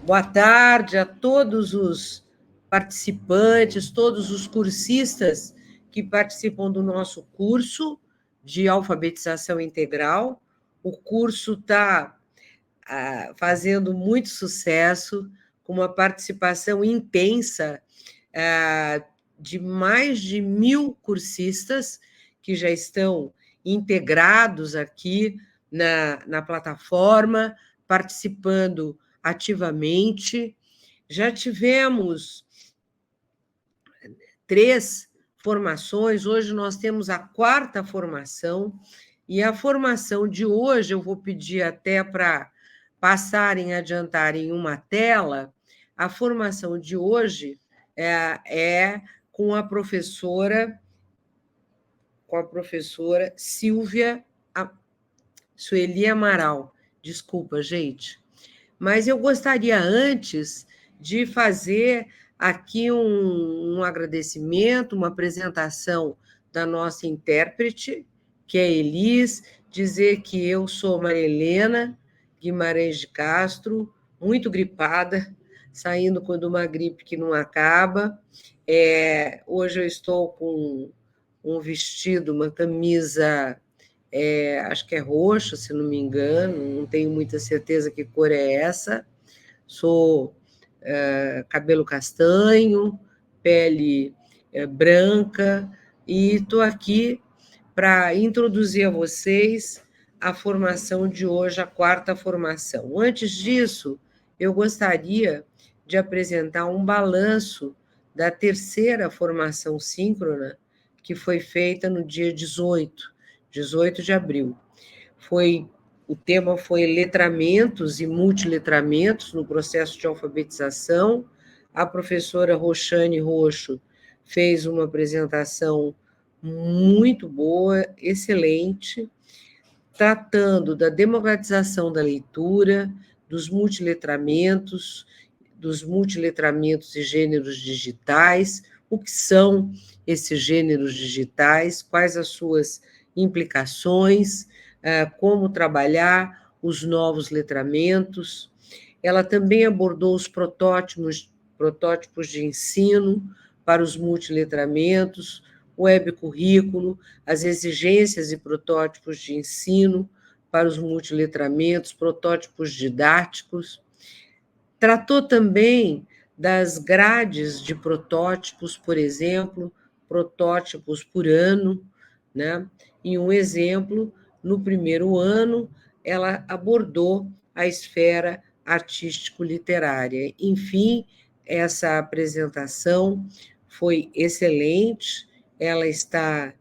Boa tarde a todos os participantes, todos os cursistas que participam do nosso curso de alfabetização integral. O curso está fazendo muito sucesso, com uma participação intensa de mais de 1.000 cursistas que já estão integrados aqui na plataforma, participando ativamente. Já tivemos 3 formações, hoje nós temos a 4ª formação, e a formação de hoje, eu vou pedir até para passarem, adiantarem uma tela, a formação de hoje é com a professora Silvia Sueli Amaral. Desculpa, gente. Mas eu gostaria, antes, de fazer aqui um agradecimento, uma apresentação da nossa intérprete, que é a Elis, dizer que eu sou Maria Helena Guimarães de Castro, muito gripada, saindo de uma gripe que não acaba. Hoje eu estou com um vestido, uma camisa, acho que é roxa, se não me engano, não tenho muita certeza que cor é essa. Sou cabelo castanho, pele branca, e estou aqui para introduzir a vocês a formação de hoje, a 4ª formação. Antes disso, eu gostaria de apresentar um balanço da 3ª formação síncrona, que foi feita no dia 18 de abril. O tema foi letramentos e multiletramentos no processo de alfabetização. A professora Roxane Roxo fez uma apresentação muito boa, excelente, tratando da democratização da leitura, dos multiletramentos e gêneros digitais, o que são esses gêneros digitais, quais as suas implicações, como trabalhar os novos letramentos. Ela também abordou os protótipos de ensino para os multiletramentos, o webcurrículo, as exigências e protótipos de ensino para os multiletramentos, protótipos didáticos. Tratou também das grades de protótipos, por exemplo, protótipos por ano, né? E um exemplo, no primeiro ano, ela abordou a esfera artístico-literária. Enfim, essa apresentação foi excelente, ela está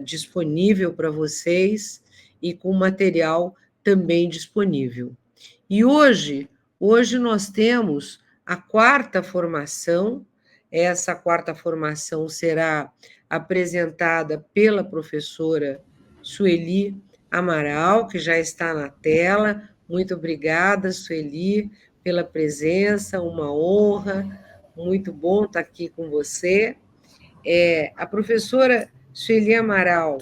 disponível para vocês e com material também disponível. E hoje nós temos a 4ª formação. Essa 4ª formação será apresentada pela professora Sueli Amaral, que já está na tela. Muito obrigada, Sueli, pela presença, uma honra, muito bom estar aqui com você. A professora Sueli Amaral,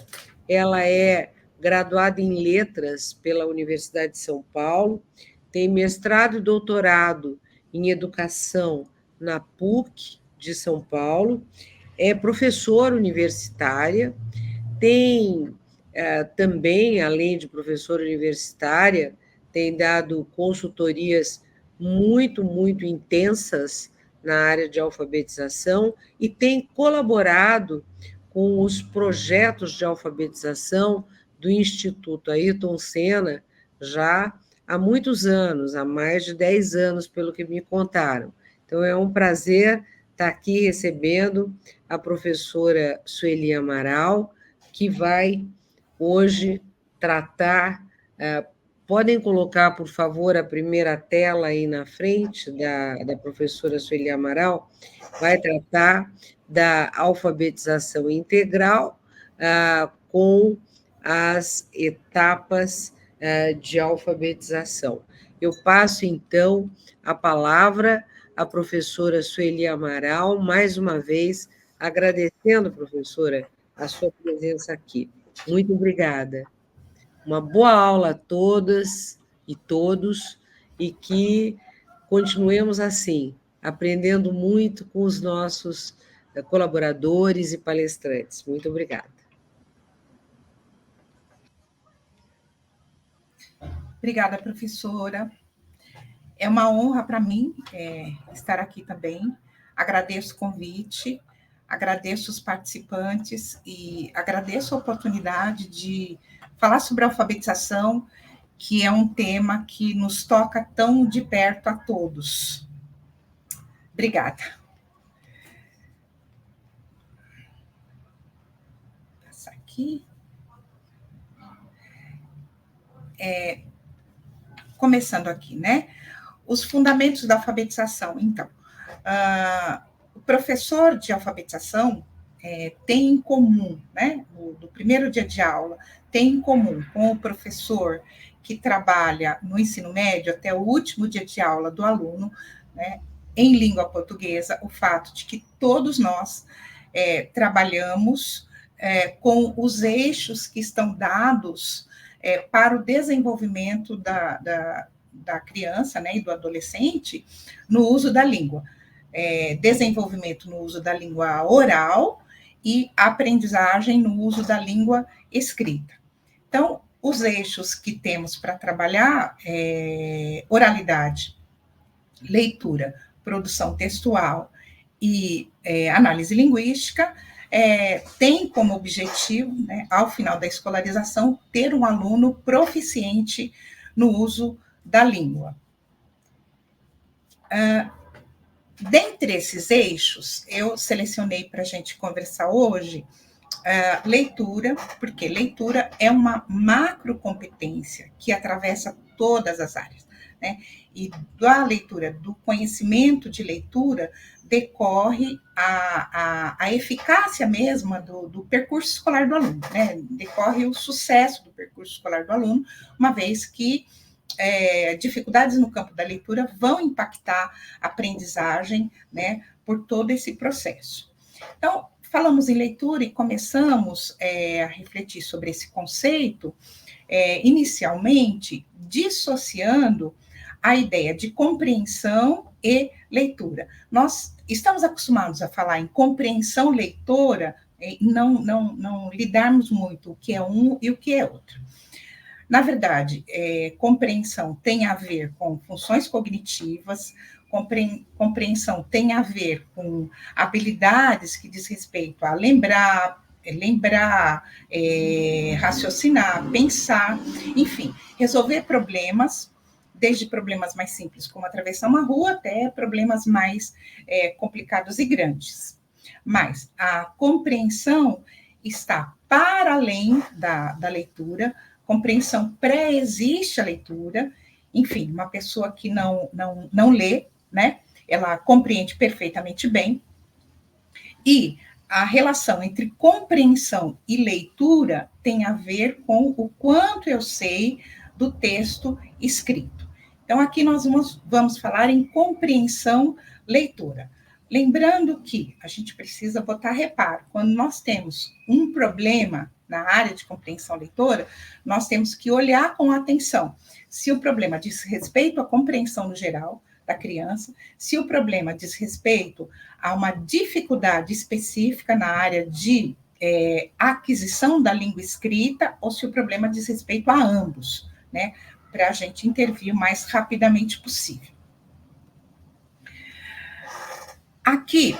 ela é graduada em Letras pela Universidade de São Paulo, tem mestrado e doutorado em Educação na PUC de São Paulo, é professora universitária, tem também, além de professora universitária, tem dado consultorias muito, muito intensas na área de alfabetização e tem colaborado com os projetos de alfabetização do Instituto Ayrton Senna já há muitos anos, há mais de 10 anos, pelo que me contaram. Então, é um prazer estar aqui recebendo a professora Sueli Amaral, que vai hoje tratar. Podem colocar, por favor, a primeira tela aí na frente da professora Sueli Amaral, vai tratar da alfabetização integral com as etapas de alfabetização. Eu passo, então, a palavra à professora Sueli Amaral, mais uma vez, agradecendo, professora, a sua presença aqui. Muito obrigada. Uma boa aula a todas e todos, e que continuemos assim, aprendendo muito com os nossos colaboradores e palestrantes. Muito obrigada. Obrigada, professora. É uma honra para mim estar aqui também. Agradeço o convite, agradeço os participantes e agradeço a oportunidade de falar sobre a alfabetização, que é um tema que nos toca tão de perto a todos. Obrigada. Vou passar aqui. Começando aqui, né? Os fundamentos da alfabetização. Então, o professor de alfabetização tem em comum, né? Do primeiro dia de aula, tem em comum com o professor que trabalha no ensino médio até o último dia de aula do aluno, né? Em língua portuguesa, o fato de que todos nós trabalhamos com os eixos que estão dados para o desenvolvimento da criança, né, e do adolescente no uso da língua. Desenvolvimento no uso da língua oral e aprendizagem no uso da língua escrita. Então, os eixos que temos para trabalhar oralidade, leitura, produção textual e análise linguística, tem como objetivo, né, ao final da escolarização, ter um aluno proficiente no uso da língua. Dentre esses eixos, eu selecionei para a gente conversar hoje leitura, porque leitura é uma macrocompetência que atravessa todas as áreas, né? E da leitura, do conhecimento de leitura, decorre a eficácia mesma do percurso escolar do aluno, né? Decorre o sucesso do percurso escolar do aluno, uma vez que dificuldades no campo da leitura vão impactar a aprendizagem, né, por todo esse processo. Então, falamos em leitura e começamos a refletir sobre esse conceito, inicialmente dissociando a ideia de compreensão e leitura. Nós estamos acostumados a falar em compreensão leitora e não lidarmos muito o que é um e o que é outro. Na verdade, compreensão tem a ver com funções cognitivas, compreensão tem a ver com habilidades que diz respeito a lembrar, raciocinar, pensar, enfim, resolver problemas, desde problemas mais simples, como atravessar uma rua, até problemas mais complicados e grandes. Mas a compreensão está para além da leitura. Compreensão pré-existe a leitura, enfim, uma pessoa que não lê, né, ela compreende perfeitamente bem, e a relação entre compreensão e leitura tem a ver com o quanto eu sei do texto escrito. Então, aqui nós vamos falar em compreensão leitura. Lembrando que a gente precisa botar reparo, quando nós temos um problema na área de compreensão leitora, nós temos que olhar com atenção se o problema diz respeito à compreensão no geral da criança, se o problema diz respeito a uma dificuldade específica na área de aquisição da língua escrita, ou se o problema diz respeito a ambos, né, para a gente intervir o mais rapidamente possível. Aqui,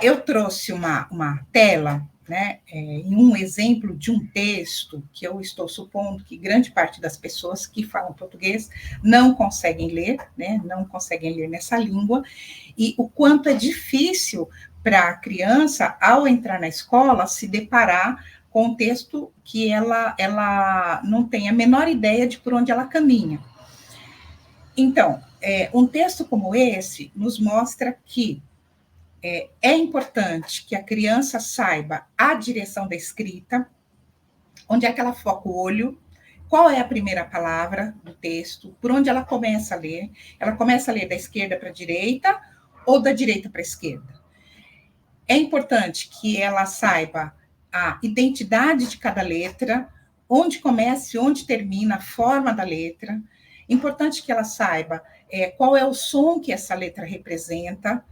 eu trouxe uma tela, né, em um exemplo de um texto que eu estou supondo que grande parte das pessoas que falam português não conseguem ler, né, não conseguem ler nessa língua, e o quanto é difícil para a criança, ao entrar na escola, se deparar com um texto que ela não tem a menor ideia de por onde ela caminha. Então, um texto como esse nos mostra que é importante que a criança saiba a direção da escrita, onde é que ela foca o olho, qual é a primeira palavra do texto, por onde ela começa a ler. Ela começa a ler da esquerda para a direita ou da direita para a esquerda. É importante que ela saiba a identidade de cada letra, onde começa e onde termina a forma da letra. Importante que ela saiba qual é o som que essa letra representa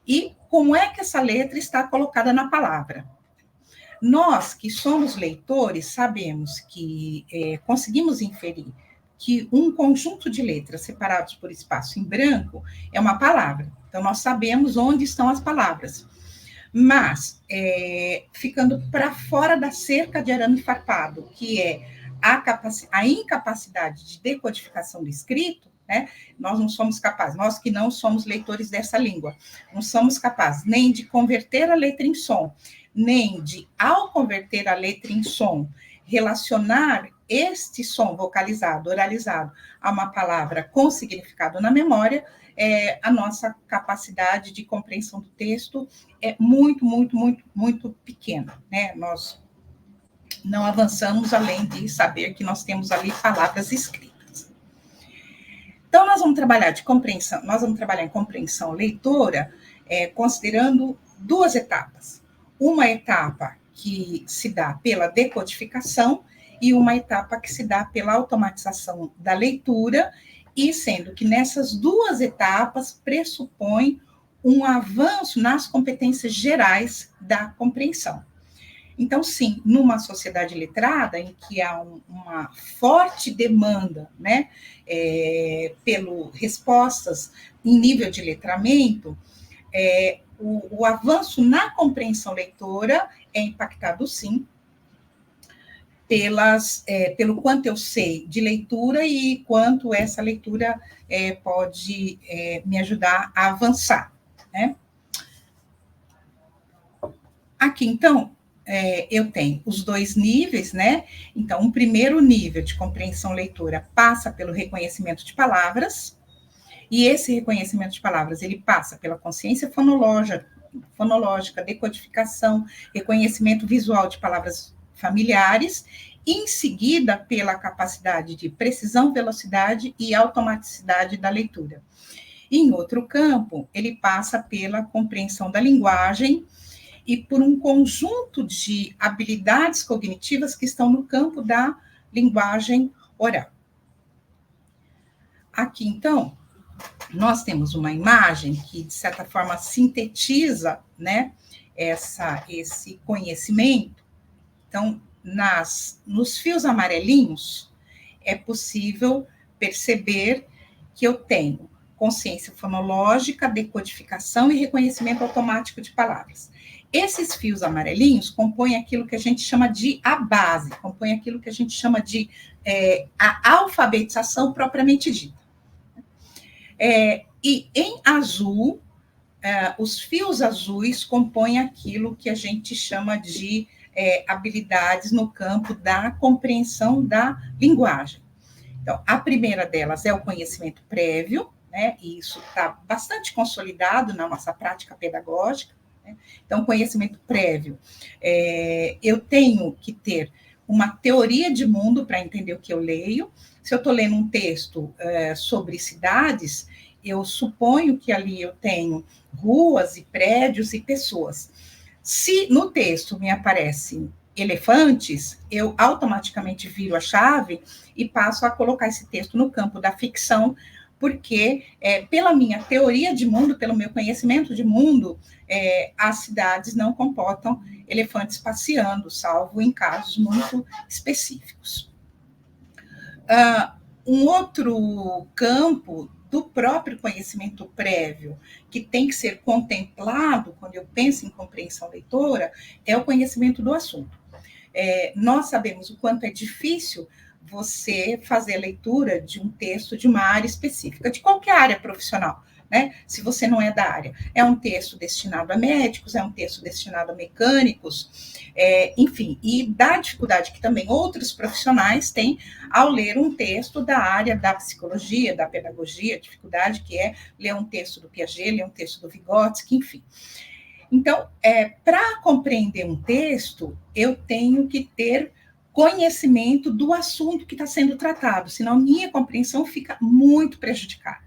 e como é que essa letra está colocada na palavra. Nós, que somos leitores, sabemos que conseguimos inferir que um conjunto de letras separados por espaço em branco é uma palavra. Então, nós sabemos onde estão as palavras. Mas, ficando para fora da cerca de arame farpado, que é a incapacidade de decodificação do escrito, né? Nós não somos capazes, nós que não somos leitores dessa língua, não somos capazes nem de converter a letra em som, nem de, ao converter a letra em som, relacionar este som vocalizado, oralizado, a uma palavra com significado na memória, a nossa capacidade de compreensão do texto é muito, muito, muito, muito pequena, né? Nós não avançamos além de saber que nós temos ali palavras escritas. Então, nós vamos trabalhar em compreensão leitora, considerando duas etapas. Uma etapa que se dá pela decodificação e uma etapa que se dá pela automatização da leitura, e sendo que nessas duas etapas pressupõe um avanço nas competências gerais da compreensão. Então, sim, numa sociedade letrada, em que há uma forte demanda, né, pelo respostas em nível de letramento, o avanço na compreensão leitora é impactado, sim, pelo quanto eu sei de leitura e quanto essa leitura pode me ajudar a avançar, né? Aqui, então, eu tenho os dois níveis, né? Então, um primeiro nível de compreensão leitora passa pelo reconhecimento de palavras, e esse reconhecimento de palavras, ele passa pela consciência fonológica, decodificação, reconhecimento visual de palavras familiares, em seguida pela capacidade de precisão, velocidade e automaticidade da leitura. Em outro campo, ele passa pela compreensão da linguagem e por um conjunto de habilidades cognitivas que estão no campo da linguagem oral. Aqui, então, nós temos uma imagem que, de certa forma, sintetiza, né, esse conhecimento. Então, nos fios amarelinhos, é possível perceber que eu tenho consciência fonológica, decodificação e reconhecimento automático de palavras. Esses fios amarelinhos compõem aquilo que a gente chama de a base, compõem aquilo que a gente chama de a alfabetização propriamente dita. E em azul, os fios azuis compõem aquilo que a gente chama de habilidades no campo da compreensão da linguagem. Então, a primeira delas é o conhecimento prévio, né? E isso está bastante consolidado na nossa prática pedagógica, né? Então, conhecimento prévio, eu tenho que ter uma teoria de mundo para entender o que eu leio. Se eu estou lendo um texto sobre cidades, eu suponho que ali eu tenho ruas e prédios e pessoas. Se no texto me aparecem elefantes, eu automaticamente viro a chave e passo a colocar esse texto no campo da ficção, porque pela minha teoria de mundo, pelo meu conhecimento de mundo, as cidades não comportam elefantes passeando, salvo em casos muito específicos. Um outro campo do próprio conhecimento prévio, que tem que ser contemplado quando eu penso em compreensão leitora, é o conhecimento do assunto. Nós sabemos o quanto é difícil você fazer a leitura de um texto de uma área específica, de qualquer área profissional, né? Se você não é da área. É um texto destinado a médicos, é um texto destinado a mecânicos, enfim, e da dificuldade que também outros profissionais têm ao ler um texto da área da psicologia, da pedagogia, dificuldade que é ler um texto do Piaget, ler um texto do Vygotsky, enfim. Então, para compreender um texto, eu tenho que ter conhecimento do assunto que está sendo tratado, senão minha compreensão fica muito prejudicada.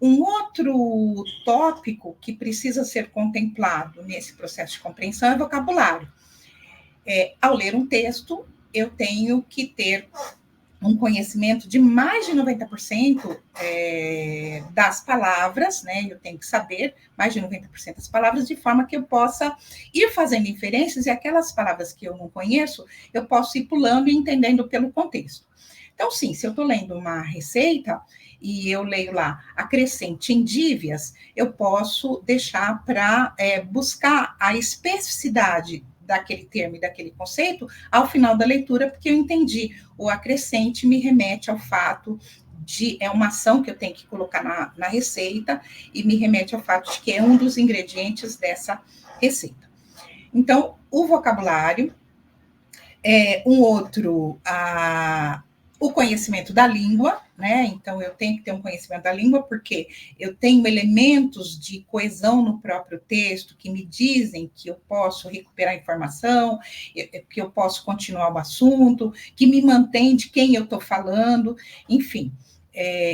Um outro tópico que precisa ser contemplado nesse processo de compreensão é vocabulário. Ao ler um texto, eu tenho que ter um conhecimento de mais de 90% das palavras, né? Eu tenho que saber mais de 90% das palavras, de forma que eu possa ir fazendo inferências, e aquelas palavras que eu não conheço, eu posso ir pulando e entendendo pelo contexto. Então, sim, se eu estou lendo uma receita e eu leio lá acrescente endívias, eu posso deixar para buscar a especificidade daquele termo e daquele conceito ao final da leitura, porque eu entendi. O acrescente me remete ao fato de uma ação que eu tenho que colocar na receita, e me remete ao fato de que é um dos ingredientes dessa receita. Então, o vocabulário um outro, o conhecimento da língua, né? Então, eu tenho que ter um conhecimento da língua, porque eu tenho elementos de coesão no próprio texto que me dizem que eu posso recuperar informação, que eu posso continuar o assunto, que me mantém de quem eu estou falando, enfim.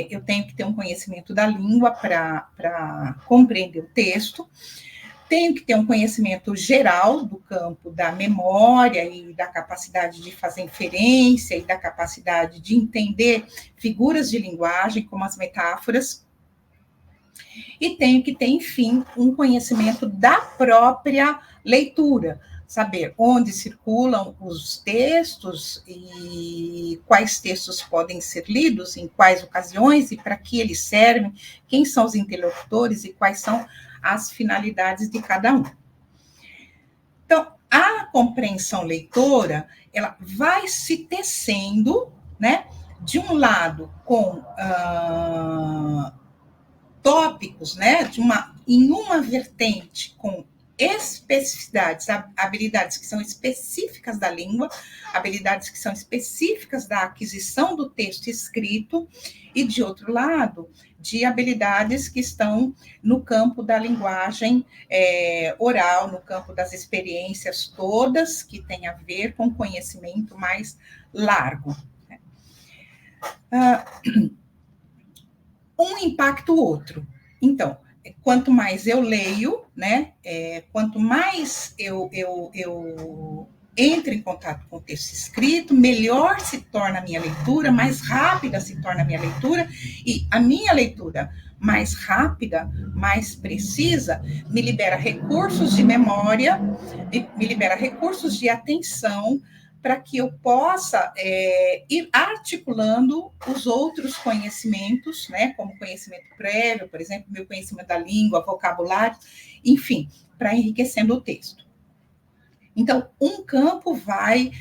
Eu tenho que ter um conhecimento da língua para compreender o texto. Tenho que ter um conhecimento geral do campo da memória e da capacidade de fazer inferência e da capacidade de entender figuras de linguagem, como as metáforas. E tenho que ter, enfim, um conhecimento da própria leitura, saber onde circulam os textos e quais textos podem ser lidos, em quais ocasiões e para que eles servem, quem são os interlocutores e quais são as finalidades de cada um. Então, a compreensão leitora, ela vai se tecendo, né, de um lado com tópicos, né, em uma vertente com especificidades, habilidades que são específicas da língua, habilidades que são específicas da aquisição do texto escrito, e, de outro lado, de habilidades que estão no campo da linguagem oral, no campo das experiências todas, que tem a ver com conhecimento mais largo. Um impacta o outro. Então, quanto mais eu leio, né, quanto mais eu entro em contato com o texto escrito, melhor se torna a minha leitura, mais rápida se torna a minha leitura, e a minha leitura mais rápida, mais precisa, me libera recursos de memória, me libera recursos de atenção, para que eu possa ir articulando os outros conhecimentos, né, como conhecimento prévio, por exemplo, meu conhecimento da língua, vocabulário, enfim, para enriquecendo o texto. Então, um campo vai,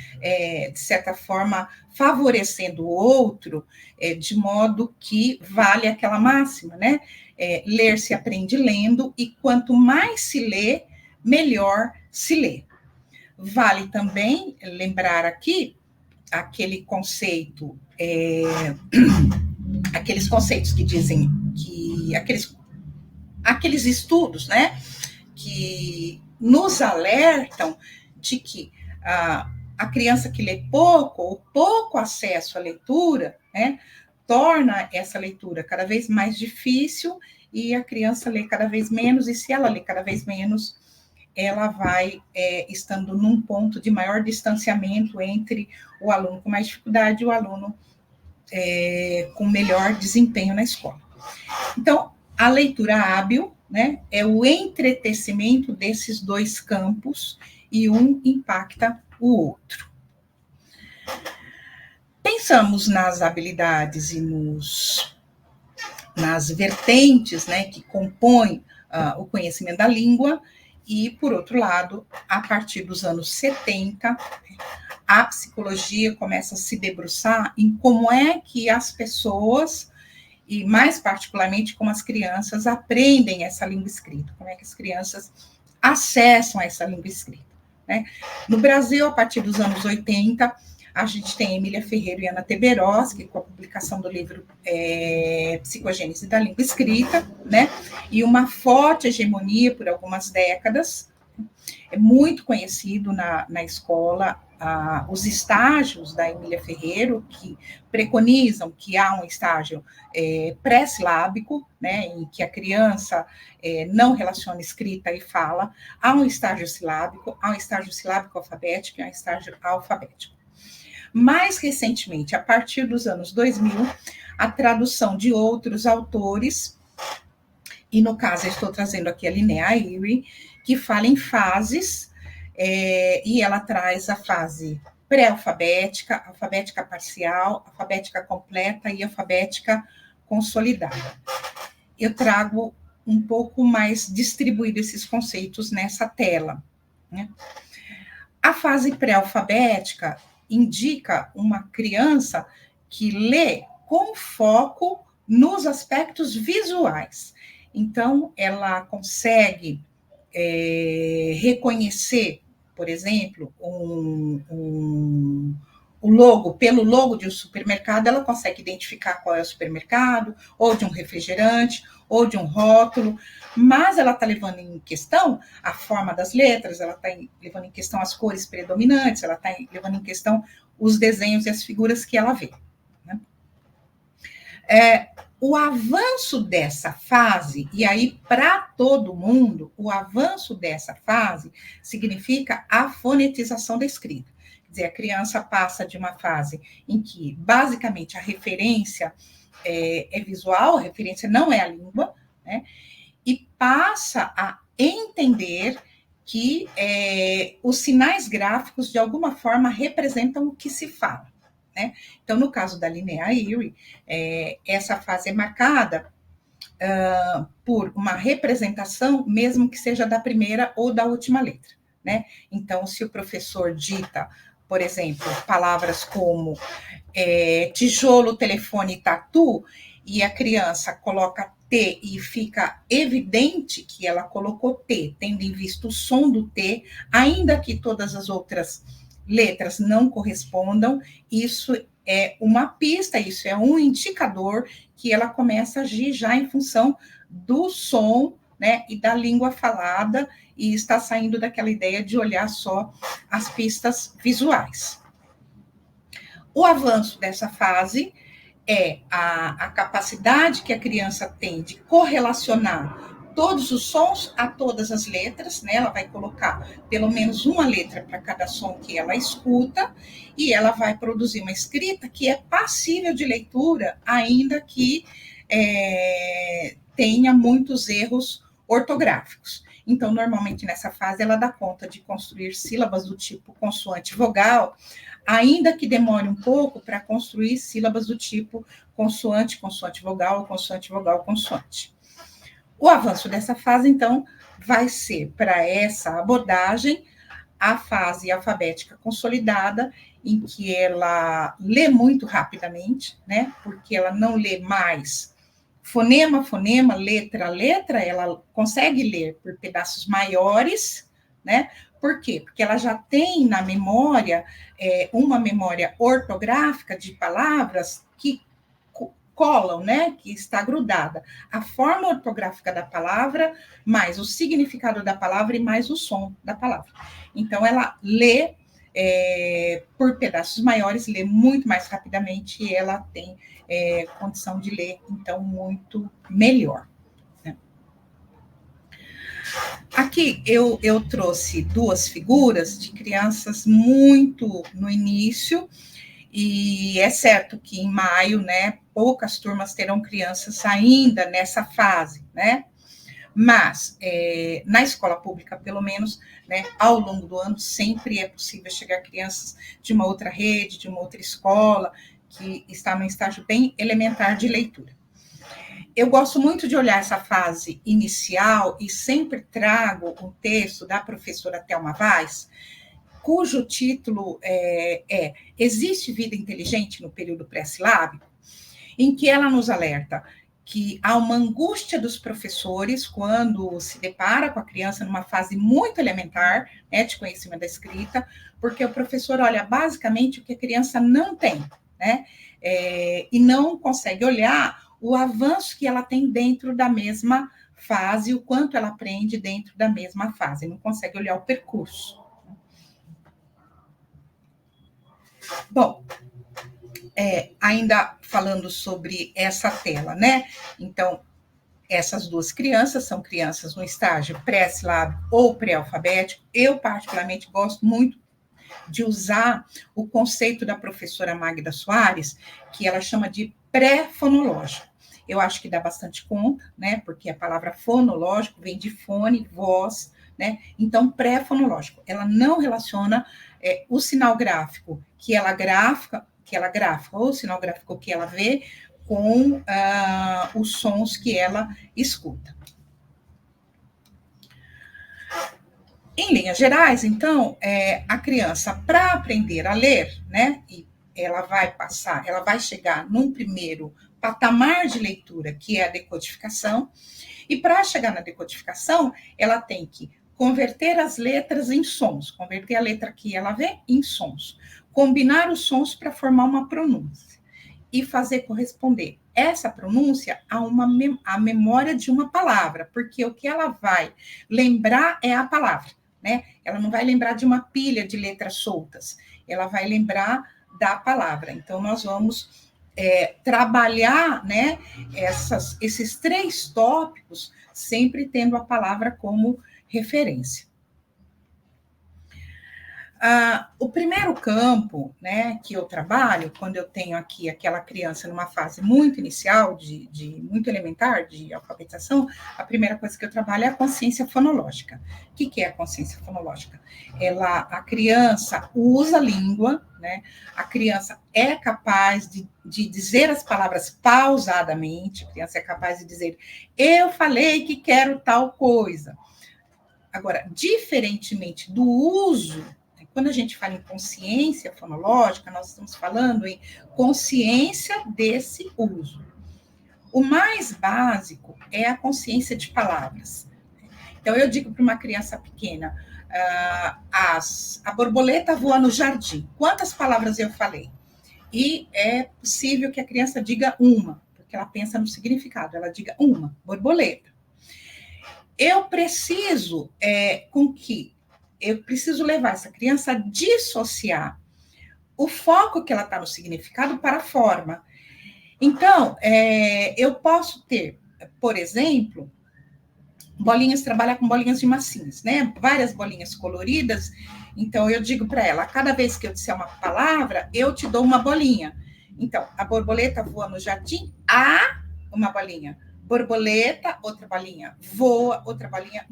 de certa forma, favorecendo o outro, de modo que vale aquela máxima, né? Ler se aprende lendo, e quanto mais se lê, melhor se lê. Vale também lembrar aqui aquele conceito, aqueles conceitos que dizem que aqueles estudos, né, que nos alertam de que a criança que lê pouco, ou pouco acesso à leitura, né, torna essa leitura cada vez mais difícil, e a criança lê cada vez menos, e se ela lê cada vez menos, ela vai estando num ponto de maior distanciamento entre o aluno com mais dificuldade e o aluno com melhor desempenho na escola. Então, a leitura hábil, né, é o entretecimento desses dois campos, e um impacta o outro. Pensamos nas habilidades e nas vertentes, né, que compõem o conhecimento da língua. E, por outro lado, a partir dos anos 70, a psicologia começa a se debruçar em como é que as pessoas, e mais particularmente como as crianças, aprendem essa língua escrita, como é que as crianças acessam essa língua escrita, né? No Brasil, a partir dos anos 80, a gente tem Emília Ferreiro e Ana Teberoski, com a publicação do livro Psicogênese da Língua Escrita, né? E uma forte hegemonia por algumas décadas. É muito conhecido na escola os estágios da Emília Ferreiro, que preconizam que há um estágio pré-silábico, né, em que a criança não relaciona escrita e fala, há um estágio silábico alfabético e há um estágio alfabético. Mais recentemente, a partir dos anos 2000, a tradução de outros autores, e no caso eu estou trazendo aqui a Linnea Arie, que fala em fases, e ela traz a fase pré-alfabética, alfabética parcial, alfabética completa e alfabética consolidada. Eu trago um pouco mais distribuído esses conceitos nessa tela, né? A fase pré-alfabética indica uma criança que lê com foco nos aspectos visuais. Então, ela consegue reconhecer, por exemplo, o logo, pelo logo de um supermercado, ela consegue identificar qual é o supermercado, ou de um refrigerante, ou de um rótulo, mas ela está levando em questão a forma das letras, ela está levando em questão as cores predominantes, ela está levando em questão os desenhos e as figuras que ela vê, né? O avanço dessa fase, e aí para todo mundo, o avanço dessa fase significa a fonetização da escrita. Quer dizer, a criança passa de uma fase em que, basicamente, a referência é visual, a referência não é a língua, né? E passa a entender que os sinais gráficos, de alguma forma, representam o que se fala, né? Então, no caso da Linnea Arie, essa fase é marcada por uma representação, mesmo que seja da primeira ou da última letra, né? Então, se o professor dita, por exemplo, palavras como tijolo, telefone, tatu, e a criança coloca T e fica evidente que ela colocou T, tendo em vista o som do T, ainda que todas as outras letras não correspondam, isso é uma pista, isso é um indicador que ela começa a agir já em função do som, né, e da língua falada, e está saindo daquela ideia de olhar só as pistas visuais. O avanço dessa fase é a capacidade que a criança tem de correlacionar todos os sons a todas as letras, né? Ela vai colocar pelo menos uma letra para cada som que ela escuta, e ela vai produzir uma escrita que é passível de leitura, ainda que tenha muitos erros ortográficos. Então, normalmente nessa fase, ela dá conta de construir sílabas do tipo consoante vogal, ainda que demore um pouco para construir sílabas do tipo consoante, consoante vogal, consoante vogal, consoante. O avanço dessa fase, então, vai ser, para essa abordagem, a fase alfabética consolidada, em que ela lê muito rapidamente, né? Porque ela não lê mais fonema, fonema, letra, letra, ela consegue ler por pedaços maiores, né? Por quê? Porque ela já tem na memória uma memória ortográfica de palavras que colam, né? Que está grudada. A forma ortográfica da palavra, mais o significado da palavra e mais o som da palavra. Então, ela lê por pedaços maiores, lê muito mais rapidamente e ela tem condição de ler, então, muito melhor. Aqui eu trouxe duas figuras de crianças muito no início, e é certo que em maio, né, poucas turmas terão crianças ainda nessa fase, né? Mas na escola pública, pelo menos, né, ao longo do ano, sempre é possível chegar crianças de uma outra rede, de uma outra escola, que está no estágio bem elementar de leitura. Eu gosto muito de olhar essa fase inicial e sempre trago um texto da professora Thelma Vaz, cujo título é Existe Vida Inteligente no Período Pré-Silábico?, em que ela nos alerta que há uma angústia dos professores quando se depara com a criança numa fase muito elementar, né, de conhecimento da escrita, porque o professor olha basicamente o que a criança não tem, né, e não consegue olhar o avanço que ela tem dentro da mesma fase, o quanto ela aprende dentro da mesma fase, não consegue olhar o percurso. Bom, ainda falando sobre essa tela, né? Então, essas duas crianças são crianças no estágio pré-silábico ou pré-alfabético. Eu, particularmente, gosto muito de usar o conceito da professora Magda Soares, que ela chama de pré-fonológico. Eu acho que dá bastante conta, né? Porque a palavra fonológico vem de fone, voz, né? Então, pré-fonológico. Ela não relaciona o sinal gráfico que ela grafa, ou o sinal gráfico que ela vê, com os sons que ela escuta. Em linhas gerais, então, a criança, para aprender a ler, né, e ela vai chegar num primeiro patamar de leitura, que é a decodificação, e para chegar na decodificação, ela tem que converter as letras em sons, converter a letra que ela vê em sons, combinar os sons para formar uma pronúncia e fazer corresponder essa pronúncia à memória de uma palavra, porque o que ela vai lembrar é a palavra, né? Ela não vai lembrar de uma pilha de letras soltas, ela vai lembrar da palavra. Então, nós vamos trabalhar, né, esses 3 tópicos, sempre tendo a palavra como referência. O primeiro campo, né, que eu trabalho, quando eu tenho aqui aquela criança numa fase muito inicial, muito elementar, de alfabetização, a primeira coisa que eu trabalho é a consciência fonológica. O que é a consciência fonológica? A criança usa a língua, né, a criança é capaz de dizer as palavras pausadamente, a criança é capaz de dizer, eu falei que quero tal coisa. Agora, diferentemente do uso, quando a gente fala em consciência fonológica, nós estamos falando em consciência desse uso. O mais básico é a consciência de palavras. Então, eu digo para uma criança pequena, a borboleta voa no jardim. Quantas palavras eu falei? E é possível que a criança diga uma, porque ela pensa no significado, ela diga uma, borboleta. Eu preciso levar essa criança a dissociar o foco que ela está no significado para a forma. Então, eu posso ter, por exemplo, trabalhar com bolinhas de massinhas, né? Várias bolinhas coloridas. Então, eu digo para ela, cada vez que eu disser uma palavra, eu te dou uma bolinha. Então, a borboleta voa no jardim, uma bolinha. Borboleta, outra bolinha. Voa, outra bolinha.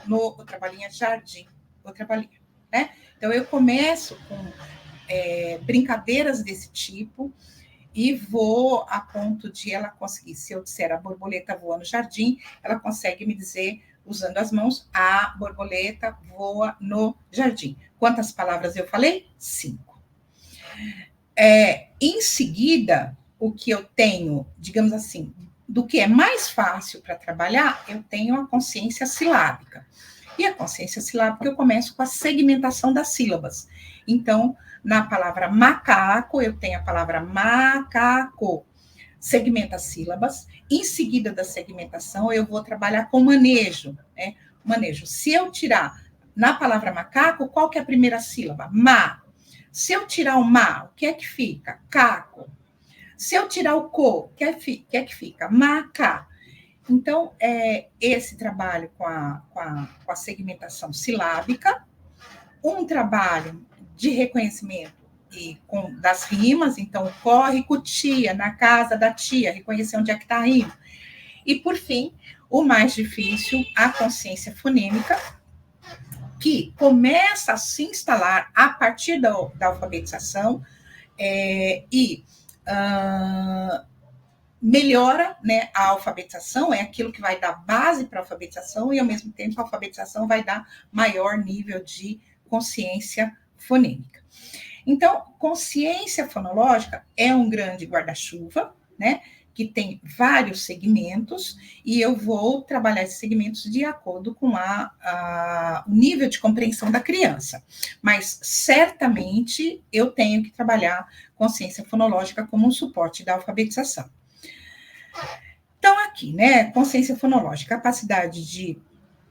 Outra bolinha, jardim. Outra bolinha, né? Então, eu começo com brincadeiras desse tipo e vou a ponto de ela conseguir, se eu disser a borboleta voa no jardim, ela consegue me dizer, usando as mãos, a borboleta voa no jardim. Quantas palavras eu falei? 5. Em seguida, o que eu tenho, digamos assim, do que é mais fácil para trabalhar, eu tenho a consciência silábica. E a consciência silábica, eu começo com a segmentação das sílabas. Então, na palavra macaco, eu tenho a palavra macaco. Segmenta as sílabas. Em seguida da segmentação, eu vou trabalhar com manejo, né? Manejo. Se eu tirar na palavra macaco, qual que é a primeira sílaba? Ma. Se eu tirar o ma, o que é que fica? Caco. Se eu tirar o co, o que é que fica? Maca. Então, esse trabalho com a segmentação silábica, um trabalho de reconhecimento das rimas, então, corre com tia, na casa da tia, reconhecer onde é que está a rima. E, por fim, o mais difícil, a consciência fonêmica, que começa a se instalar a partir da alfabetização melhora, né, a alfabetização, é aquilo que vai dar base para a alfabetização e, ao mesmo tempo, a alfabetização vai dar maior nível de consciência fonêmica. Então, consciência fonológica é um grande guarda-chuva, né, que tem vários segmentos, e eu vou trabalhar esses segmentos de acordo com o nível de compreensão da criança. Mas, certamente, eu tenho que trabalhar consciência fonológica como um suporte da alfabetização. Então, aqui, né, consciência fonológica, capacidade de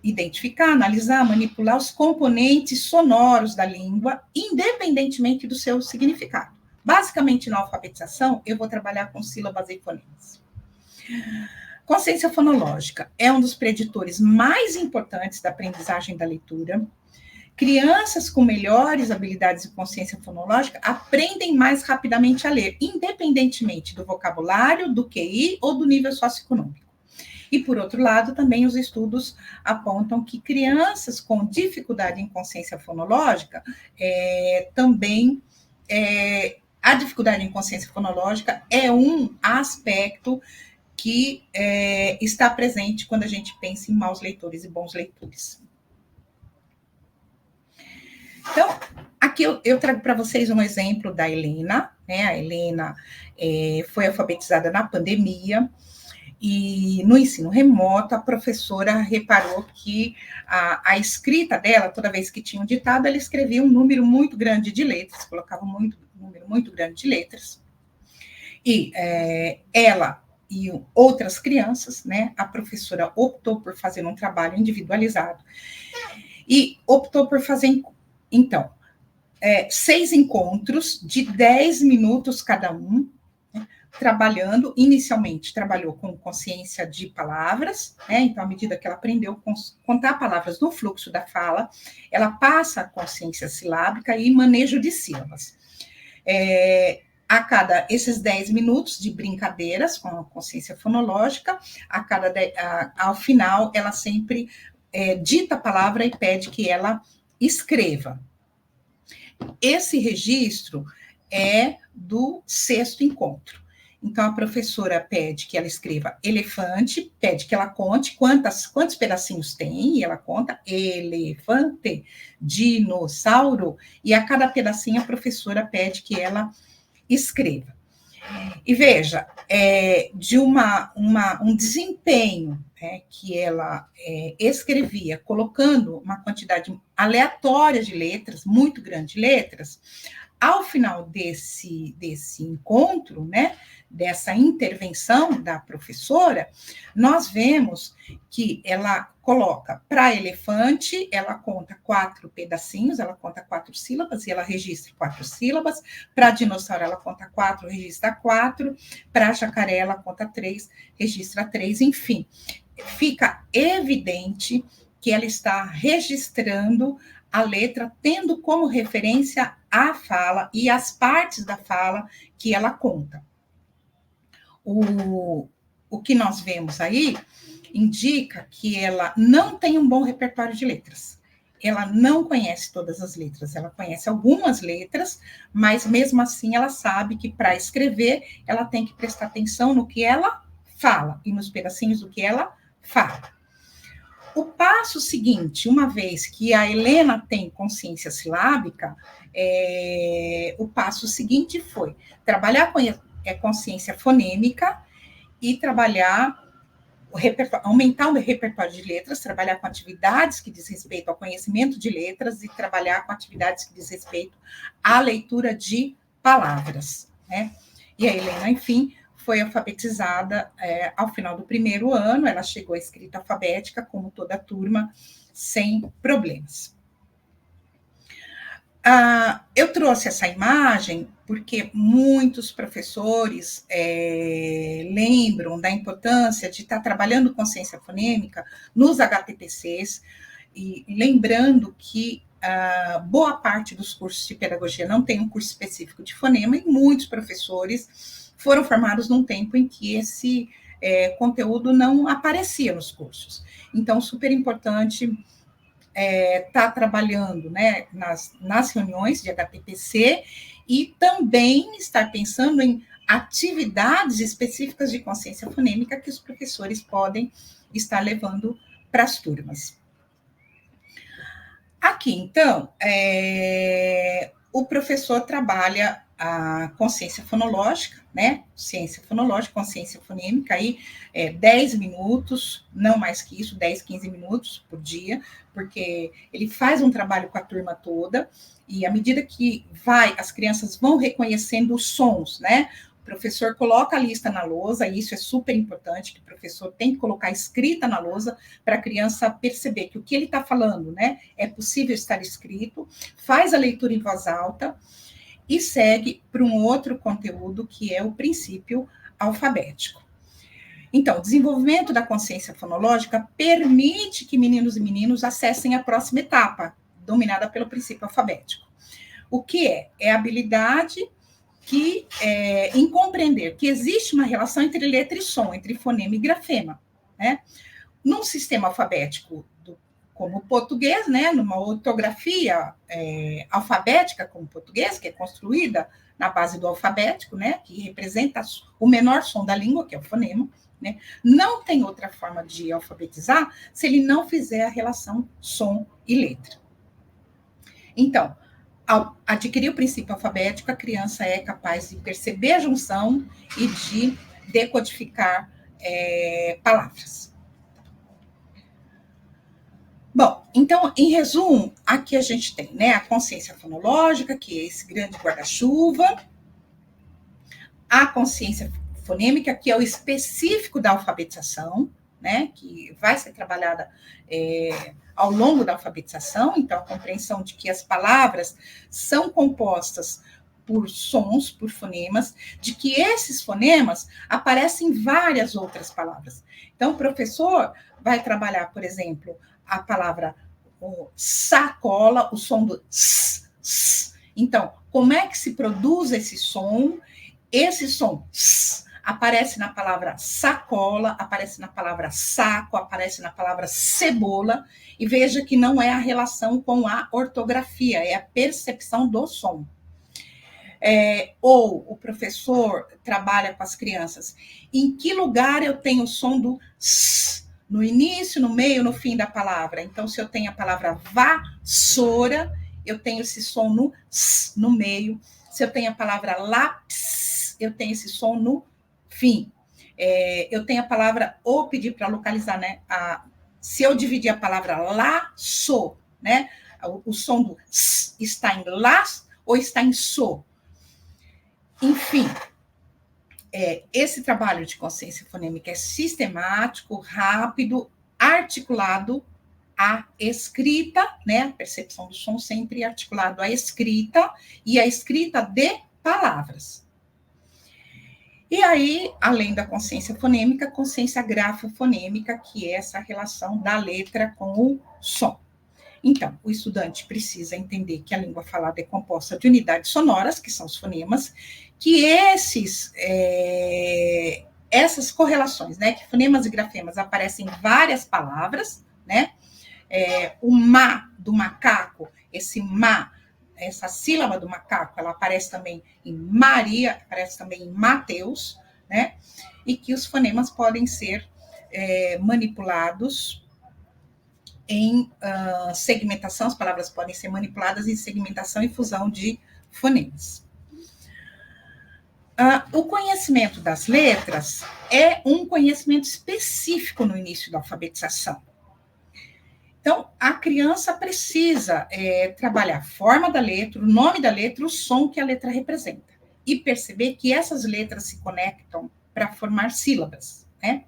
identificar, analisar, manipular os componentes sonoros da língua, independentemente do seu significado. Basicamente, na alfabetização, eu vou trabalhar com sílabas e fonemas. Consciência fonológica é um dos preditores mais importantes da aprendizagem da leitura, Crianças com melhores habilidades de consciência fonológica aprendem mais rapidamente a ler, independentemente do vocabulário, do QI ou do nível socioeconômico. E, por outro lado, também os estudos apontam que crianças com dificuldade em consciência fonológica a dificuldade em consciência fonológica é um aspecto que está presente quando a gente pensa em maus leitores e bons leitores. Então, aqui eu trago para vocês um exemplo da Helena, né? A Helena foi alfabetizada na pandemia, e no ensino remoto, a professora reparou que a escrita dela, toda vez que tinha um ditado, ela escrevia um número muito grande de letras, colocava um número muito grande de letras. E ela e outras crianças, né, a professora optou por fazer um trabalho individualizado e optou por fazer, então, 6 encontros de 10 minutos cada um, trabalhando, inicialmente trabalhou com consciência de palavras, né? Então, à medida que ela aprendeu a contar palavras no fluxo da fala, ela passa a consciência silábica e manejo de sílabas. A cada esses 10 minutos de brincadeiras com a consciência fonológica, ao final, ela sempre dita a palavra e pede que ela escreva. Esse registro é do 6º encontro. Então, a professora pede que ela escreva elefante, pede que ela conte quantos pedacinhos tem, e ela conta elefante, dinossauro, e a cada pedacinho a professora pede que ela escreva. E veja, um desempenho que ela escrevia, colocando uma quantidade aleatória de letras, muito grande de letras, ao final desse encontro, né, dessa intervenção da professora, nós vemos que ela coloca para elefante, ela conta 4 pedacinhos, ela conta 4 sílabas e ela registra 4 sílabas. Para dinossauro, ela conta 4, registra 4. Para jacaré, ela conta 3, registra 3. Enfim, fica evidente que ela está registrando a letra, tendo como referência a fala e as partes da fala que ela conta. O que nós vemos aí indica que ela não tem um bom repertório de letras. Ela não conhece todas as letras, ela conhece algumas letras, mas mesmo assim ela sabe que para escrever ela tem que prestar atenção no que ela fala e nos pedacinhos do que ela fala. O passo seguinte, uma vez que a Helena tem consciência silábica, o passo seguinte foi trabalhar com consciência fonêmica e trabalhar aumentar o repertório de letras, trabalhar com atividades que diz respeito ao conhecimento de letras e trabalhar com atividades que diz respeito à leitura de palavras, né? E a Helena, enfim, foi alfabetizada ao final do 1º ano, ela chegou à escrita alfabética, como toda a turma, sem problemas. Eu trouxe essa imagem porque muitos professores lembram da importância de estar trabalhando consciência fonêmica nos HTPCs, e lembrando que boa parte dos cursos de pedagogia não tem um curso específico de fonema, e muitos professores foram formados num tempo em que esse conteúdo não aparecia nos cursos. Então, super importante estar trabalhando, né, nas reuniões de HTPC e também estar pensando em atividades específicas de consciência fonêmica que os professores podem estar levando para as turmas. Aqui, então, o professor trabalha a consciência fonológica, né? Ciência fonológica, consciência fonêmica, aí 10 minutos, não mais que isso, 10, 15 minutos por dia, porque ele faz um trabalho com a turma toda, e à medida que as crianças vão reconhecendo os sons, né? O professor coloca a lista na lousa, e isso é super importante, que o professor tem que colocar escrita na lousa para a criança perceber que o que ele está falando, né, é possível estar escrito, faz a leitura em voz alta e segue para um outro conteúdo que é o princípio alfabético. Então, o desenvolvimento da consciência fonológica permite que meninos e meninas acessem a próxima etapa dominada pelo princípio alfabético. O que é? É a habilidade em compreender que existe uma relação entre letra e som, entre fonema e grafema, né? Num sistema alfabético como o português, né? Numa ortografia alfabética como o português, que é construída na base do alfabético, né? Que representa o menor som da língua, que é o fonema, né? Não tem outra forma de alfabetizar se ele não fizer a relação som e letra. Então, ao adquirir o princípio alfabético, a criança é capaz de perceber a junção e de decodificar palavras. Bom, então, em resumo, aqui a gente tem, né, a consciência fonológica, que é esse grande guarda-chuva, a consciência fonêmica, que é o específico da alfabetização, né, que vai ser trabalhada ao longo da alfabetização, então a compreensão de que as palavras são compostas por sons, por fonemas, de que esses fonemas aparecem em várias outras palavras. Então, o professor vai trabalhar, por exemplo, a palavra sacola, o som do s. Então, como é que se produz esse som? Esse som aparece na palavra sacola, aparece na palavra saco, aparece na palavra cebola, e veja que não é a relação com a ortografia, é a percepção do som. Ou o professor trabalha com as crianças, em que lugar eu tenho o som do s? No início, no meio, no fim da palavra. Então, se eu tenho a palavra vassoura, eu tenho esse som no s, no meio. Se eu tenho a palavra lápis, eu tenho esse som no fim. Eu tenho a palavra, ou pedir para localizar, né? Se eu dividir a palavra laço, né? O som do s está em las ou está em so. Enfim, esse trabalho de consciência fonêmica é sistemático, rápido, articulado à escrita, né? A percepção do som sempre articulado à escrita e à escrita de palavras. E aí, além da consciência fonêmica, a consciência grafofonêmica, que é essa relação da letra com o som. Então, o estudante precisa entender que a língua falada é composta de unidades sonoras, que são os fonemas, que essas correlações, né, que fonemas e grafemas aparecem em várias palavras, né? O ma do macaco, esse ma, essa sílaba do macaco, ela aparece também em Maria, aparece também em Mateus, né? E que os fonemas podem ser manipulados em segmentação, as palavras podem ser manipuladas em segmentação e fusão de fonemas. O conhecimento das letras é um conhecimento específico no início da alfabetização. Então, a criança precisa trabalhar a forma da letra, o nome da letra, o som que a letra representa. E perceber que essas letras se conectam para formar sílabas, né?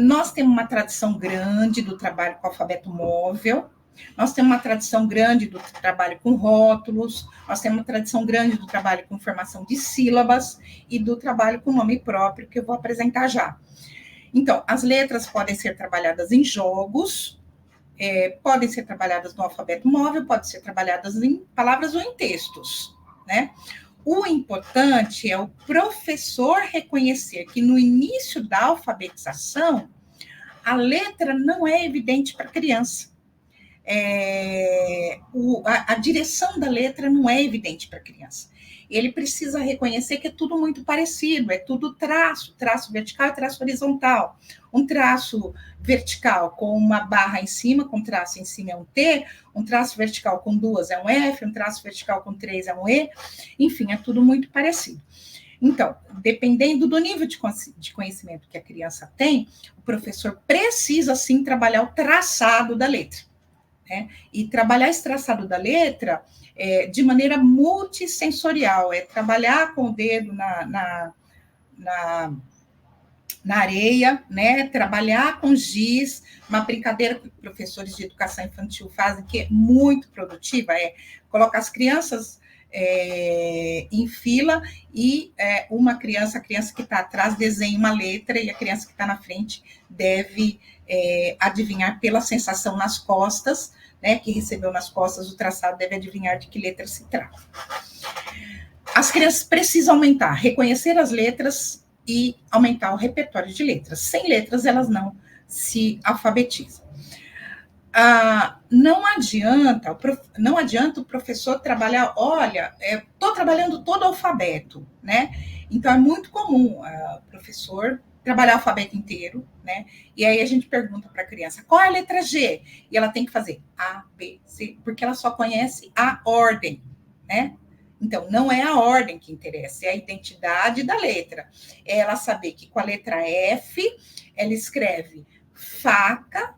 Nós temos uma tradição grande do trabalho com alfabeto móvel, nós temos uma tradição grande do trabalho com rótulos, nós temos uma tradição grande do trabalho com formação de sílabas e do trabalho com nome próprio, que eu vou apresentar já. Então, as letras podem ser trabalhadas em jogos, podem ser trabalhadas no alfabeto móvel, podem ser trabalhadas em palavras ou em textos, né? O importante é o professor reconhecer que no início da alfabetização, a letra não é evidente para a criança. A direção da letra não é evidente para a criança. Ele precisa reconhecer que é tudo muito parecido, é tudo traço vertical e traço horizontal. Um traço vertical com uma barra em cima, com traço em cima é um T, um traço vertical com 2 é um F, um traço vertical com 3 é um E, enfim, é tudo muito parecido. Então, dependendo do nível de conhecimento que a criança tem, o professor precisa, sim, trabalhar o traçado da letra, né? E trabalhar esse traçado da letra de maneira multissensorial, trabalhar com o dedo na areia, né? Trabalhar com giz, uma brincadeira que professores de educação infantil fazem, que é muito produtiva, colocar as crianças em fila, e a criança que está atrás desenha uma letra, e a criança que está na frente deve adivinhar pela sensação nas costas, né, que recebeu nas costas o traçado, deve adivinhar de que letra se trata. As crianças precisam reconhecer as letras e aumentar o repertório de letras. Sem letras, elas não se alfabetizam. Não adianta o professor trabalhar, olha, estou trabalhando todo o alfabeto, né? Então, é muito comum o professor trabalhar o alfabeto inteiro, né? E aí a gente pergunta para a criança, qual é a letra G? E ela tem que fazer A, B, C, porque ela só conhece a ordem, né? Então, não é a ordem que interessa, é a identidade da letra. É ela saber que com a letra F, ela escreve faca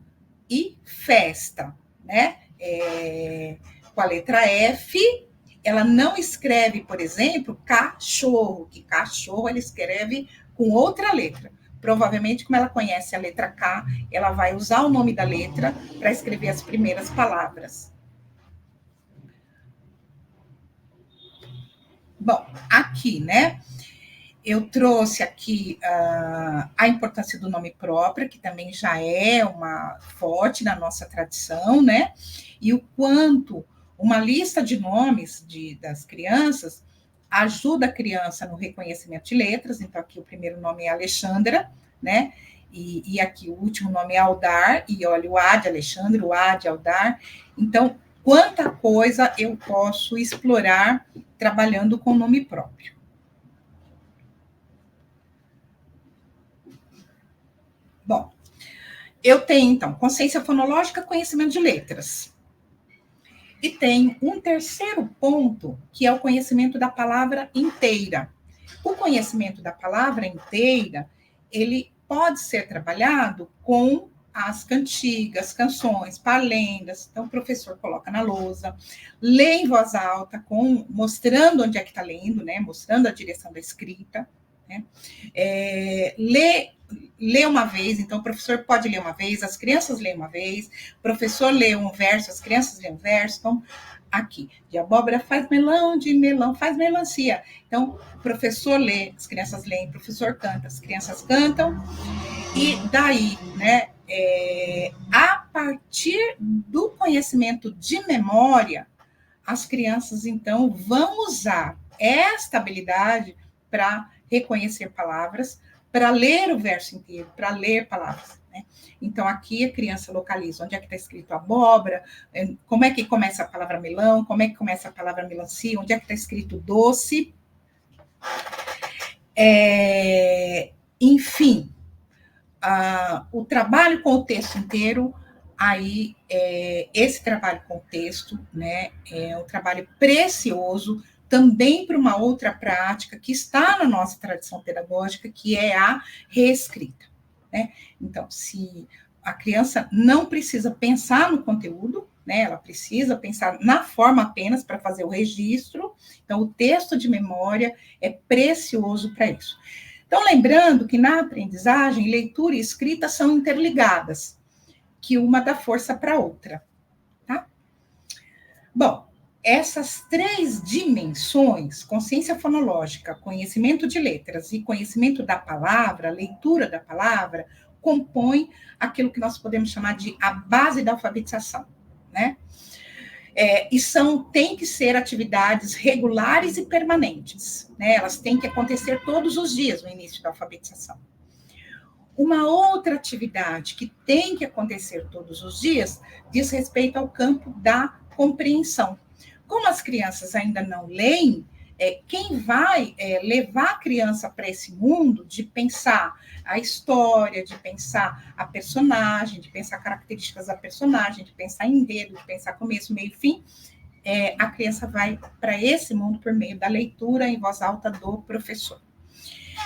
e festa, né? Com a letra F, ela não escreve, por exemplo, cachorro, que cachorro ela escreve com outra letra. Provavelmente, como ela conhece a letra K, ela vai usar o nome da letra para escrever as primeiras palavras. Bom, aqui, né? Eu trouxe aqui a importância do nome próprio, que também já é uma forte na nossa tradição, né? E o quanto uma lista de nomes das crianças ajuda a criança no reconhecimento de letras. Então, aqui o primeiro nome é Alexandra, né? E aqui o último nome é Aldar, e olha, o A de Alexandre, o A de Aldar. Então, quanta coisa eu posso explorar trabalhando com o nome próprio. Bom, eu tenho, então, consciência fonológica, conhecimento de letras. E tem um terceiro ponto, que é o conhecimento da palavra inteira. O conhecimento da palavra inteira, ele pode ser trabalhado com as cantigas, canções, palendas. Então, o professor coloca na lousa, lê em voz alta, mostrando onde é que está lendo, né? Mostrando a direção da escrita, né? Lê uma vez, então o professor pode ler uma vez, as crianças lêem uma vez, o professor lê um verso, as crianças lêem um verso. Então, aqui, de abóbora faz melão, de melão faz melancia. Então, o professor lê, as crianças leem, o professor canta, as crianças cantam, e daí, né, a partir do conhecimento de memória, as crianças, então, vão usar esta habilidade para reconhecer palavras, para ler o verso inteiro, para ler palavras, né? Então, aqui a criança localiza onde é que está escrito abóbora, como é que começa a palavra melão, como é que começa a palavra melancia, onde é que está escrito doce. Enfim, o trabalho com o texto inteiro, aí, esse trabalho com o texto, né, é um trabalho precioso, também para uma outra prática que está na nossa tradição pedagógica, que é a reescrita, né? Então, se a criança não precisa pensar no conteúdo, né, ela precisa pensar na forma apenas para fazer o registro, então o texto de memória é precioso para isso. Então, lembrando que na aprendizagem, leitura e escrita são interligadas, que uma dá força para a outra, tá? Bom, essas três dimensões, consciência fonológica, conhecimento de letras e conhecimento da palavra, leitura da palavra, compõem aquilo que nós podemos chamar de a base da alfabetização, né? E têm que ser atividades regulares e permanentes, né? Elas têm que acontecer todos os dias no início da alfabetização. Uma outra atividade que tem que acontecer todos os dias diz respeito ao campo da compreensão. Como as crianças ainda não leem, quem vai levar a criança para esse mundo de pensar a história, de pensar a personagem, de pensar características da personagem, de pensar enredo, de pensar começo, meio e fim, a criança vai para esse mundo por meio da leitura em voz alta do professor.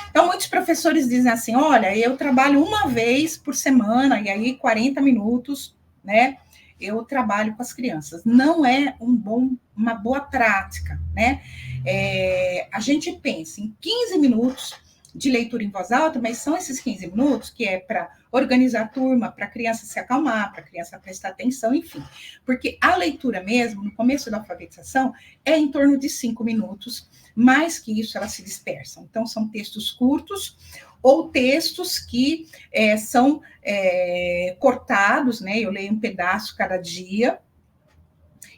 Então, muitos professores dizem assim, olha, eu trabalho uma vez por semana, e aí 40 minutos, né, eu trabalho com as crianças. Não é uma boa prática, né? A gente pensa em 15 minutos de leitura em voz alta, mas são esses 15 minutos que é para organizar a turma, para a criança se acalmar, para a criança prestar atenção, enfim. Porque a leitura mesmo, no começo da alfabetização, é em torno de 5 minutos, mais que isso elas se dispersam. Então, são textos curtos, ou textos que são cortados, né? Eu leio um pedaço cada dia,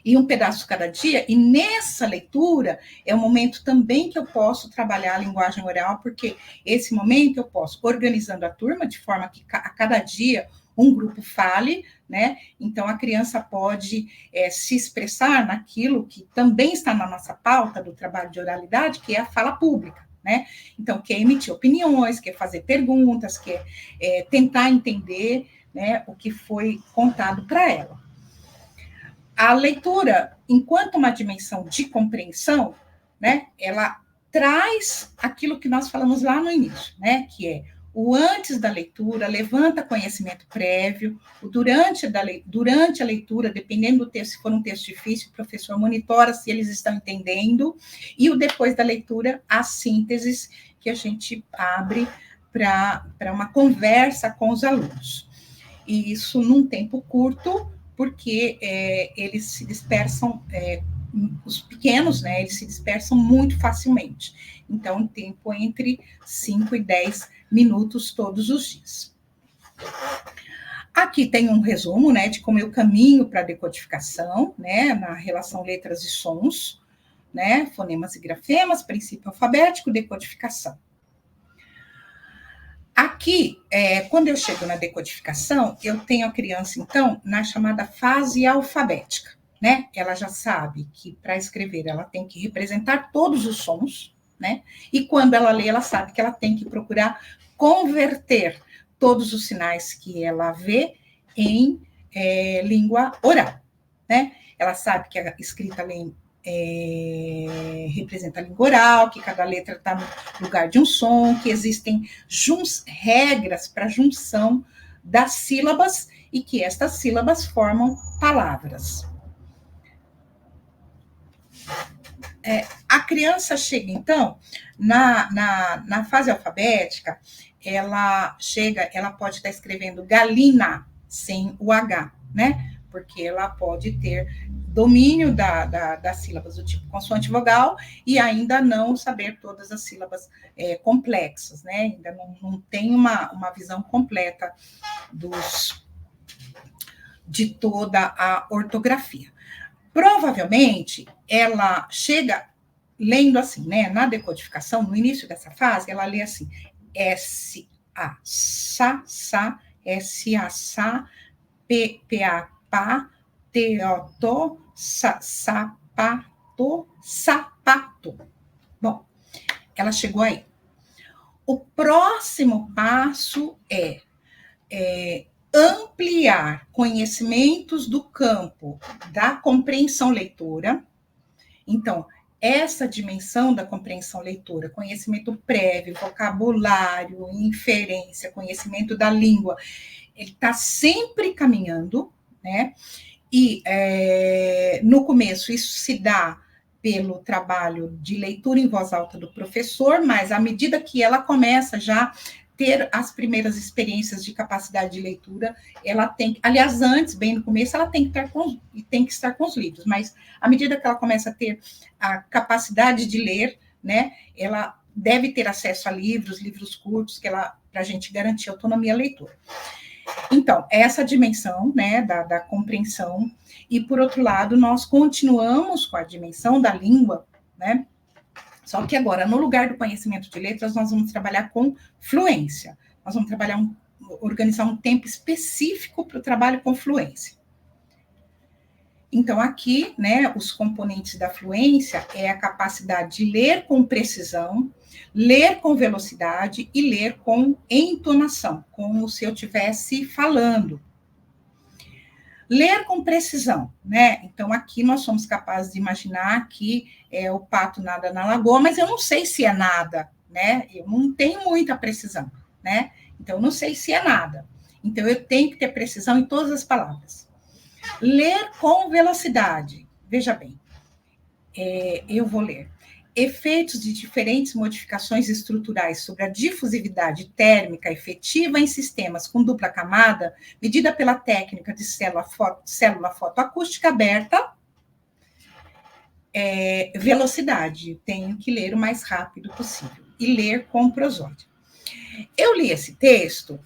e nessa leitura é o momento também que eu posso trabalhar a linguagem oral, porque esse momento eu posso, organizando a turma, de forma que a cada dia um grupo fale, né? Então a criança pode se expressar naquilo que também está na nossa pauta do trabalho de oralidade, que é a fala pública. Né? Então, quer emitir opiniões, quer fazer perguntas, quer tentar entender, né, o que foi contado para ela. A leitura, enquanto uma dimensão de compreensão, né, ela traz aquilo que nós falamos lá no início, né, que é o antes da leitura, levanta conhecimento prévio, o durante a leitura, dependendo do texto, se for um texto difícil, o professor monitora se eles estão entendendo, e o depois da leitura, as sínteses que a gente abre para uma conversa com os alunos. E isso num tempo curto, porque eles se dispersam, os pequenos, né, eles se dispersam muito facilmente. Então, um tempo entre 5 e 10 minutos todos os dias. Aqui tem um resumo, né, de como eu caminho para a decodificação, né, na relação letras e sons, né, fonemas e grafemas, princípio alfabético, decodificação. Aqui, quando eu chego na decodificação, eu tenho a criança, então, na chamada fase alfabética, né? Ela já sabe que, para escrever, ela tem que representar todos os sons, né? E quando ela lê, ela sabe que ela tem que procurar converter todos os sinais que ela vê em língua oral, né? Ela sabe que a escrita representa a língua oral, que cada letra está no lugar de um som, que existem regras para junção das sílabas e que estas sílabas formam palavras. A criança chega, então, na fase alfabética, ela pode estar escrevendo galina sem o H, né? Porque ela pode ter domínio das sílabas do tipo consoante vogal e ainda não saber todas as sílabas complexas, né? Ainda não tem uma visão completa de toda a ortografia. Provavelmente, ela chega lendo assim, né? Na decodificação, no início dessa fase, ela lê assim, S-A, sa, S-A, sa, P-A, pá, T-O-T, sapato, sapato. Bom, ela chegou aí. O próximo passo é ampliar conhecimentos do campo da compreensão leitora. Então, essa dimensão da compreensão leitora, conhecimento prévio, vocabulário, inferência, conhecimento da língua, ele está sempre caminhando, né? E no começo isso se dá pelo trabalho de leitura em voz alta do professor, mas à medida que ela começa já ter as primeiras experiências de capacidade de leitura, ela tem, aliás, antes, bem no começo, ela tem que estar com os livros, mas à medida que ela começa a ter a capacidade de ler, né, ela deve ter acesso a livros curtos, para a gente garantir autonomia à leitura. Então, essa dimensão, né, da compreensão, e por outro lado, nós continuamos com a dimensão da língua, né? Só que agora, no lugar do conhecimento de letras, nós vamos trabalhar com fluência. Nós vamos organizar um tempo específico para o trabalho com fluência. Então, aqui, né, os componentes da fluência é a capacidade de ler com precisão, ler com velocidade e ler com entonação, como se eu estivesse falando. Ler com precisão, né? Então, aqui nós somos capazes de imaginar que o pato nada na lagoa, mas eu não sei se é nada, né? Eu não tenho muita precisão, né? Então, eu não sei se é nada. Então, eu tenho que ter precisão em todas as palavras. Ler com velocidade. Veja bem, eu vou ler. efeitos de diferentes modificações estruturais sobre a difusividade térmica efetiva em sistemas com dupla camada, medida pela técnica de célula fotoacústica aberta, velocidade, tenho que ler o mais rápido possível, e ler com prosódia. Eu li esse texto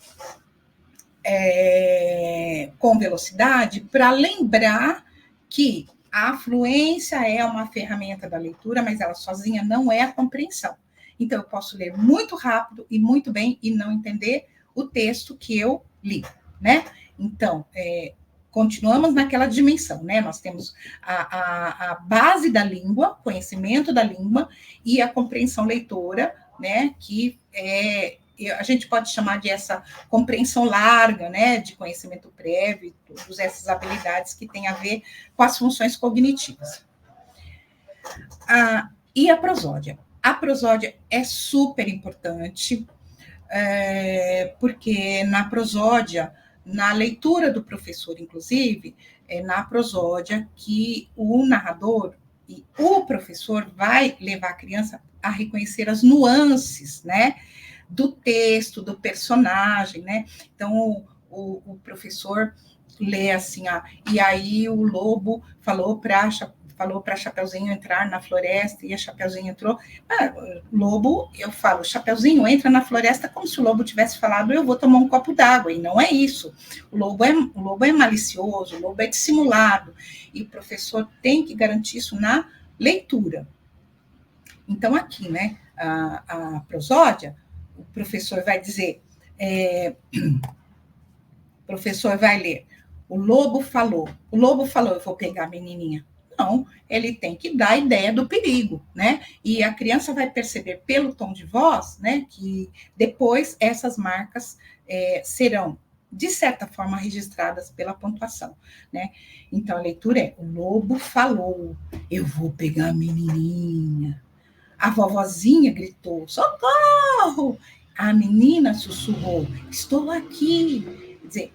com velocidade para lembrar que a fluência é uma ferramenta da leitura, mas ela sozinha não é a compreensão. Então, eu posso ler muito rápido e muito bem e não entender o texto que eu li, né? Então, continuamos naquela dimensão, né? Nós temos a base da língua, conhecimento da língua, e a compreensão leitora, né? Que a gente pode chamar de essa compreensão larga, né, de conhecimento prévio, todas essas habilidades que têm a ver com as funções cognitivas. E a prosódia? A prosódia é super importante, porque na prosódia, na leitura do professor, inclusive, é na prosódia que o narrador e o professor vai levar a criança a reconhecer as nuances, né, do texto, do personagem, né? Então, o professor lê assim, e aí o lobo falou para Chapeuzinho entrar na floresta, e a Chapeuzinho entrou. Lobo, eu falo, Chapeuzinho entra na floresta como se o lobo tivesse falado, eu vou tomar um copo d'água, e não é isso. O lobo é malicioso, o lobo é dissimulado, e o professor tem que garantir isso na leitura. Então, aqui, né, a prosódia, o professor vai dizer, o professor vai ler, o lobo falou, eu vou pegar a menininha. Não, ele tem que dar a ideia do perigo, né? E a criança vai perceber pelo tom de voz, né, que depois essas marcas serão, de certa forma, registradas pela pontuação, né? Então, a leitura é, o lobo falou, eu vou pegar a menininha. A vovozinha gritou, socorro! A menina sussurrou, estou aqui. Quer dizer,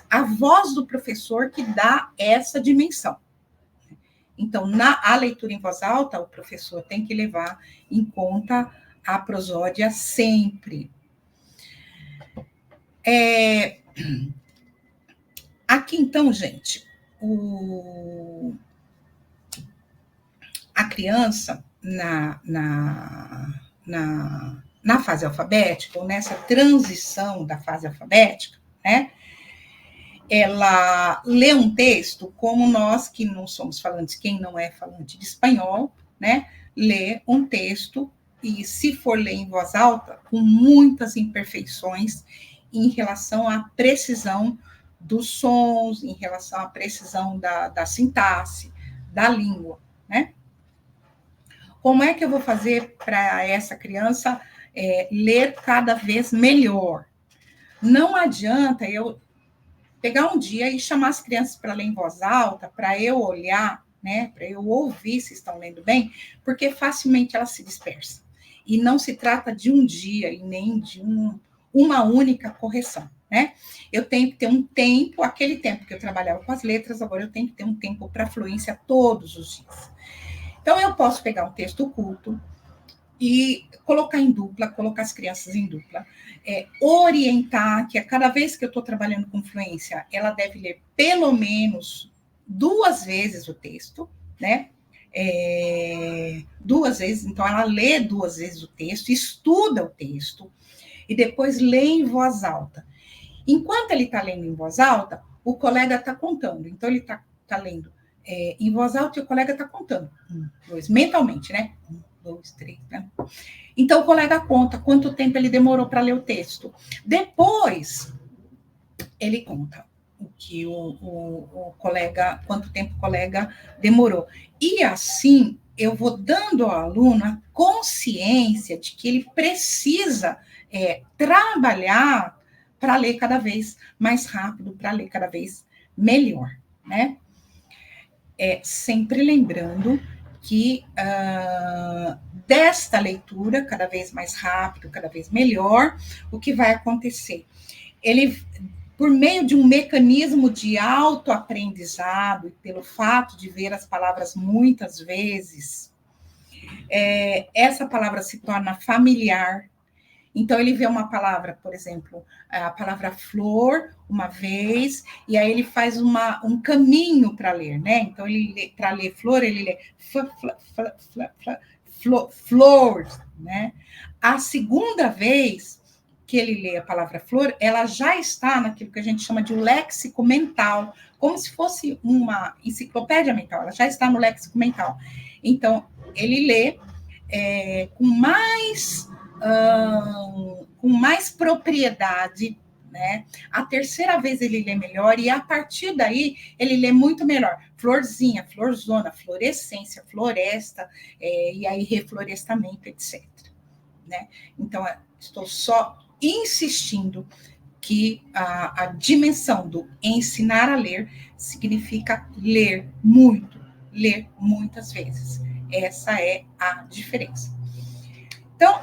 a voz do professor que dá essa dimensão. Então, a leitura em voz alta, o professor tem que levar em conta a prosódia sempre. Aqui, então, gente, a criança, na fase alfabética, ou nessa transição da fase alfabética, né, ela lê um texto como nós, que não somos falantes, quem não é falante de espanhol, né, lê um texto, e se for ler em voz alta, com muitas imperfeições em relação à precisão dos sons, em relação à precisão da sintaxe, da língua, né? Como é que eu vou fazer para essa criança ler cada vez melhor? Não adianta eu pegar um dia e chamar as crianças para ler em voz alta, para eu olhar, né, para eu ouvir se estão lendo bem, porque facilmente elas se dispersam. E não se trata de um dia e nem de uma única correção, né? Eu tenho que ter um tempo, aquele tempo que eu trabalhava com as letras, agora eu tenho que ter um tempo para fluência todos os dias. Então, eu posso pegar um texto culto e colocar em dupla, colocar as crianças em dupla, orientar que a cada vez que eu estou trabalhando com fluência, ela deve ler pelo menos 2 vezes o texto, né? 2 vezes, então ela lê 2 vezes o texto, estuda o texto, e depois lê em voz alta. Enquanto ele está lendo em voz alta, o colega está contando, então ele está lendo em voz alta e o colega está contando. 1, 2, mentalmente, né? 1, 2, 3, né? Então, o colega conta quanto tempo ele demorou para ler o texto. Depois, ele conta o que o colega, quanto tempo o colega demorou. E assim, eu vou dando ao aluno a consciência de que ele precisa trabalhar para ler cada vez mais rápido, para ler cada vez melhor, né? Sempre lembrando que desta leitura, cada vez mais rápido, cada vez melhor, o que vai acontecer? Ele, por meio de um mecanismo de autoaprendizado, e pelo fato de ver as palavras muitas vezes, essa palavra se torna familiar. Então, ele vê uma palavra, por exemplo, a palavra flor, uma vez, e aí ele faz um caminho para ler, né? Então, para ler flor, ele lê flor, né? A segunda vez que ele lê a palavra flor, ela já está naquilo que a gente chama de um léxico mental, como se fosse uma enciclopédia mental, ela já está no léxico mental. Então, ele lê com mais propriedade, né? A terceira vez ele lê melhor, e a partir daí ele lê muito melhor. Florzinha, florzona, florescência, floresta, e aí reflorestamento, etc. Né? Então, estou só insistindo que a dimensão do ensinar a ler significa ler muito, ler muitas vezes. Essa é a diferença. Então,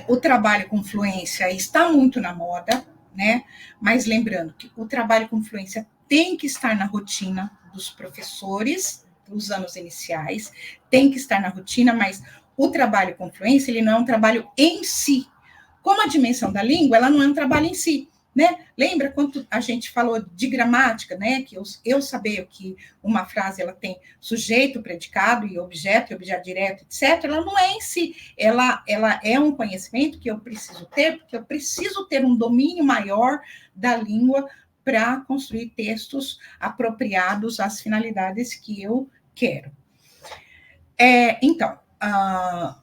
o trabalho com fluência está muito na moda, né? Mas lembrando que o trabalho com fluência tem que estar na rotina dos professores dos anos iniciais, tem que estar na rotina, mas o trabalho com fluência, ele não é um trabalho em si. Como a dimensão da língua, ela não é um trabalho em si, né? Lembra quando a gente falou de gramática, né? Que eu saber que uma frase ela tem sujeito, predicado e objeto direto, etc. Ela não é em si. Ela é um conhecimento que eu preciso ter, porque eu preciso ter um domínio maior da língua para construir textos apropriados às finalidades que eu quero. Então,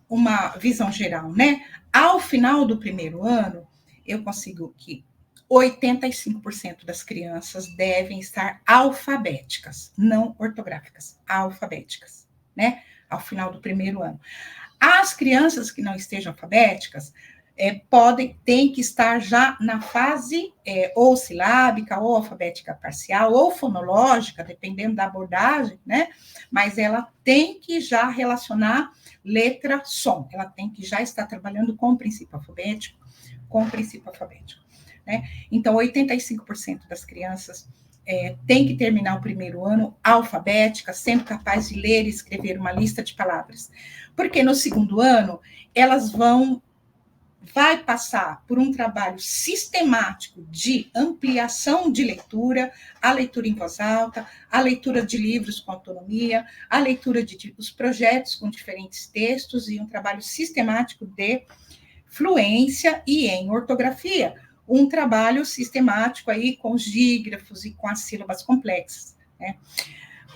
uma visão geral, né? Ao final do primeiro ano, eu consigo que 85% das crianças devem estar alfabéticas, não ortográficas, alfabéticas, né? Ao final do primeiro ano. As crianças que não estejam alfabéticas têm que estar já na fase ou silábica, ou alfabética parcial, ou fonológica, dependendo da abordagem, né? Mas ela tem que já relacionar letra-som, ela tem que já estar trabalhando com o princípio alfabético, né? Então, 85% das crianças tem que terminar o primeiro ano alfabética, sendo capaz de ler e escrever uma lista de palavras. Porque no segundo ano, vai passar por um trabalho sistemático de ampliação de leitura, a leitura em voz alta, a leitura de livros com autonomia, a leitura de os projetos com diferentes textos e um trabalho sistemático de fluência e em ortografia, um trabalho sistemático aí com os dígrafos e com as sílabas complexas, né?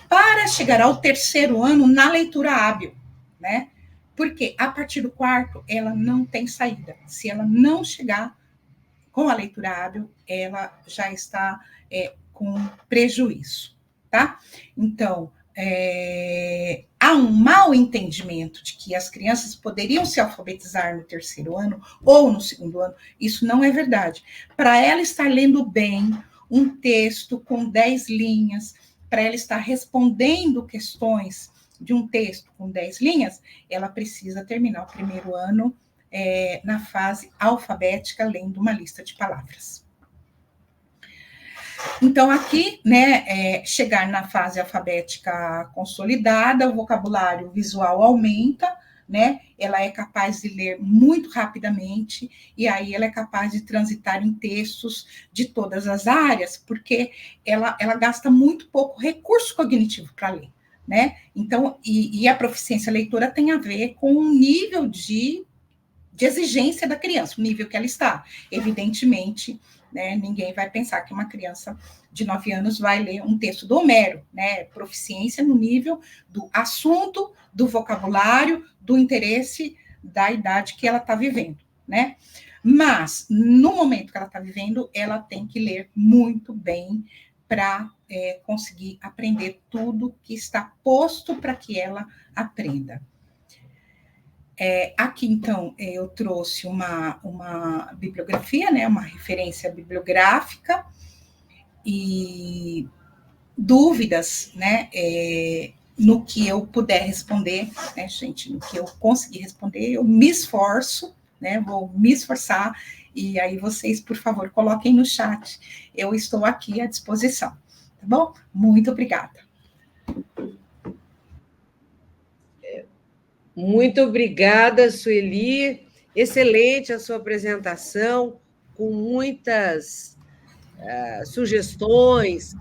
Para chegar ao terceiro ano na leitura hábil, né? Porque a partir do quarto, ela não tem saída. Se ela não chegar com a leitura hábil, ela já está com prejuízo, tá? Então, há um mau entendimento de que as crianças poderiam se alfabetizar no terceiro ano ou no segundo ano. Isso não é verdade. Para ela estar lendo bem um texto com 10 linhas, para ela estar respondendo questões de um texto com 10 linhas, ela precisa terminar o primeiro ano na fase alfabética, lendo uma lista de palavras. Então, aqui, né, chegar na fase alfabética consolidada, o vocabulário visual aumenta, né? Ela é capaz de ler muito rapidamente, e aí ela é capaz de transitar em textos de todas as áreas, porque ela gasta muito pouco recurso cognitivo para ler, né? Então, e a proficiência leitora tem a ver com o nível de exigência da criança, o nível que ela está. Evidentemente, né, ninguém vai pensar que uma criança de 9 anos vai ler um texto do Homero, né? Proficiência no nível do assunto, do vocabulário, do interesse da idade que ela está vivendo, né? Mas, no momento que ela está vivendo, ela tem que ler muito bem para conseguir aprender tudo que está posto para que ela aprenda. Aqui, então, eu trouxe uma bibliografia, né, uma referência bibliográfica, e dúvidas, né, no que eu puder responder, né, gente, no que eu conseguir responder, eu me esforço, né, vou me esforçar, e aí vocês, por favor, coloquem no chat, eu estou aqui à disposição, tá bom? Muito obrigada. Muito obrigada, Sueli. Excelente a sua apresentação, com muitas sugestões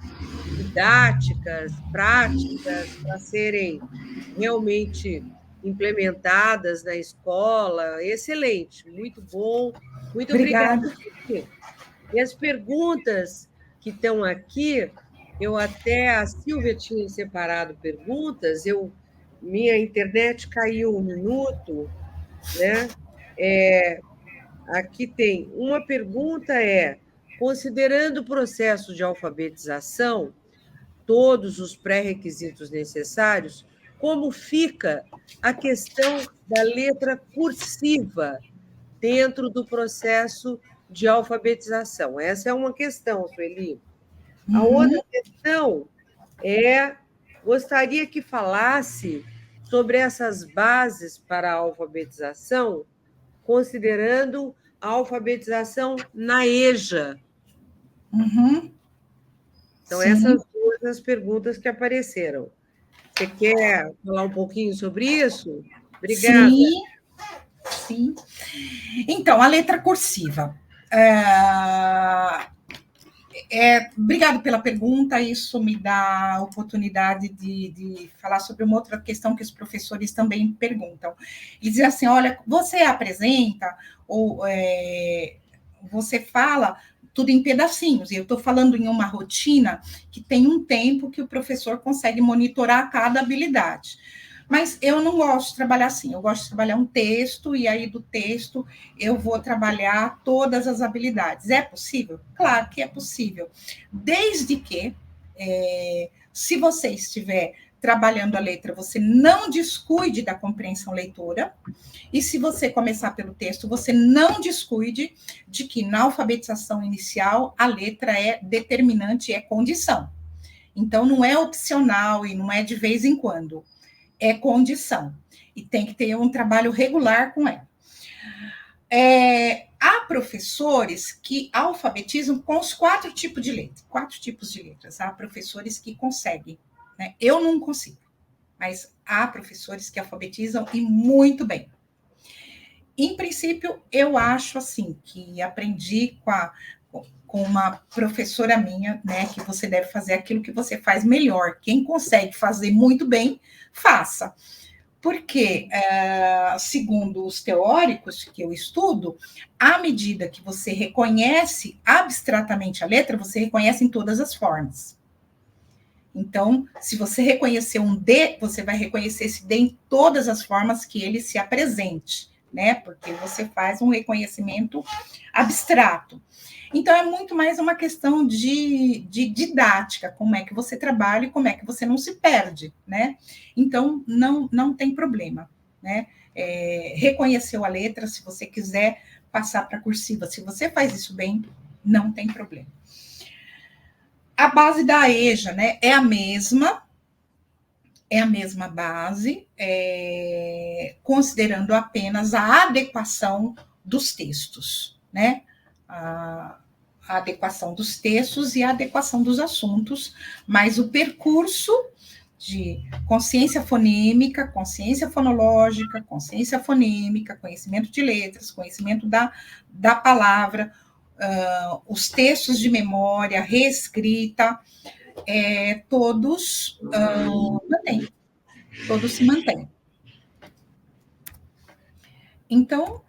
didáticas, práticas, para serem realmente implementadas na escola. Excelente, muito bom. Muito obrigada. Obrigada. E as perguntas que estão aqui, eu até a Silvia tinha separado perguntas, minha internet caiu um minuto, né? Aqui tem uma pergunta considerando o processo de alfabetização, todos os pré-requisitos necessários, como fica a questão da letra cursiva dentro do processo de alfabetização? Essa é uma questão, Sueli. A outra questão gostaria que falasse sobre essas bases para a alfabetização, considerando a alfabetização na EJA. Então, Sim. essas duas as perguntas que apareceram. Você quer falar um pouquinho sobre isso? Obrigada. Sim. Então, a letra cursiva. Obrigado pela pergunta, isso me dá a oportunidade de falar sobre uma outra questão que os professores também perguntam. Eles dizem assim, olha, você apresenta ou você fala tudo em pedacinhos, e eu estou falando em uma rotina que tem um tempo que o professor consegue monitorar cada habilidade. Mas eu não gosto de trabalhar assim, eu gosto de trabalhar um texto, e aí do texto eu vou trabalhar todas as habilidades. É possível? Claro que é possível. Desde que, se você estiver trabalhando a letra, você não descuide da compreensão leitora, e se você começar pelo texto, você não descuide de que na alfabetização inicial a letra é determinante, é condição. Então, não é opcional e não é de vez em quando. É condição. E tem que ter um trabalho regular com ela. Há professores que alfabetizam com os 4 tipos de letras. 4 tipos de letras. Há professores que conseguem. Né? Eu não consigo. Mas há professores que alfabetizam e muito bem. Em princípio, eu acho assim, que aprendi com uma professora minha, né, que você deve fazer aquilo que você faz melhor. Quem consegue fazer muito bem, faça. Porque, segundo os teóricos que eu estudo, à medida que você reconhece abstratamente a letra, você reconhece em todas as formas. Então, se você reconhecer um D, você vai reconhecer esse D em todas as formas que ele se apresente, né? Porque você faz um reconhecimento abstrato. Então, é muito mais uma questão de didática, como é que você trabalha e como é que você não se perde, né? Então, não tem problema, né? Reconheceu a letra, se você quiser passar para a cursiva, se você faz isso bem, não tem problema. A base da EJA, né, é a mesma base, considerando apenas a adequação dos textos, né? A adequação dos textos e a adequação dos assuntos, mas o percurso de consciência fonêmica, consciência fonológica, consciência fonêmica, conhecimento de letras, conhecimento da palavra, os textos de memória, reescrita, todos mantêm. Todos se mantêm. Então,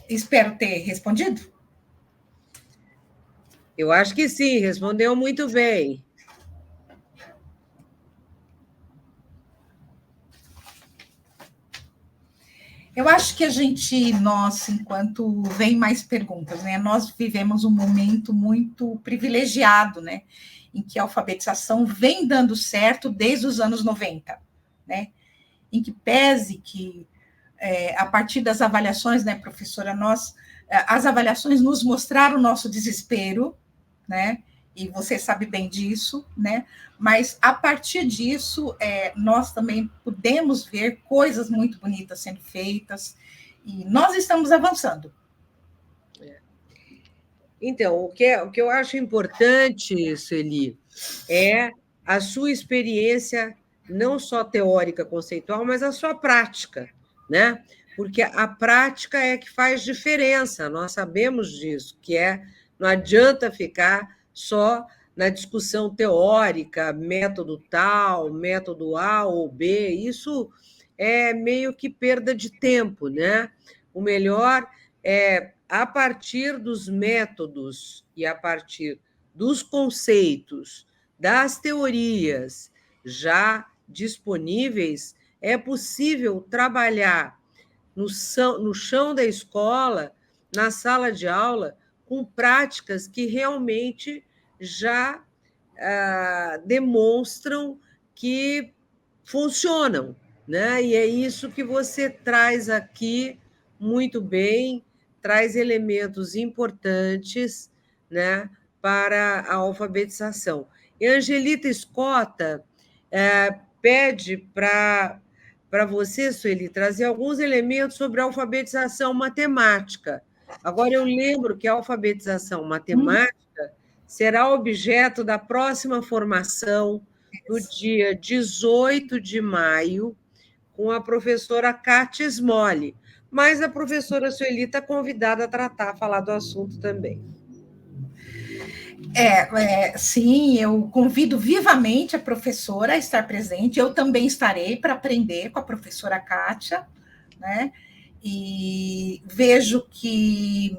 espero ter respondido. Eu acho que sim, respondeu muito bem. Eu acho que nós, enquanto vem mais perguntas, né, nós vivemos um momento muito privilegiado, né, em que a alfabetização vem dando certo desde os anos 90, né, em que pese que, a partir das avaliações, né, professora, as avaliações nos mostraram o nosso desespero, né, e você sabe bem disso, né? Mas a partir disso, nós também podemos ver coisas muito bonitas sendo feitas, e nós estamos avançando. Então, o que eu acho importante, Sueli, é a sua experiência não só teórica, conceitual, mas a sua prática, né? Porque a prática é que faz diferença, nós sabemos disso, que não adianta ficar só na discussão teórica, método tal, método A ou B, isso é meio que perda de tempo, né? O melhor é, a partir dos métodos e a partir dos conceitos, das teorias já disponíveis, é possível trabalhar no chão da escola, na sala de aula, com práticas que realmente já demonstram que funcionam, né? E é isso que você traz aqui muito bem, traz elementos importantes, né, para a alfabetização. E a Angelita Escota pede para você, Sueli, trazer alguns elementos sobre a alfabetização matemática. Agora, eu lembro que a alfabetização matemática será objeto da próxima formação no dia 18 de maio, com a professora Kátia Smolli. Mas a professora Sueli está convidada a falar do assunto também. Sim, eu convido vivamente a professora a estar presente. Eu também estarei para aprender com a professora Kátia, né? E vejo que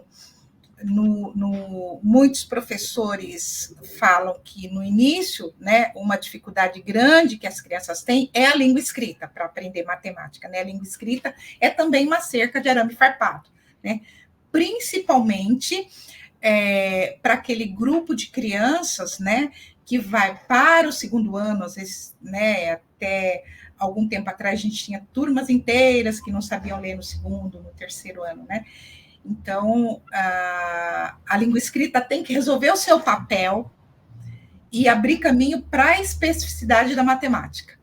muitos professores falam que no início, né, uma dificuldade grande que as crianças têm é a língua escrita para aprender matemática, né? A língua escrita é também uma cerca de arame farpado, né? Principalmente para aquele grupo de crianças, né, que vai para o segundo ano, às vezes, né, até algum tempo atrás a gente tinha turmas inteiras que não sabiam ler no segundo, no terceiro ano, né? Então, a língua escrita tem que resolver o seu papel e abrir caminho para a especificidade da matemática,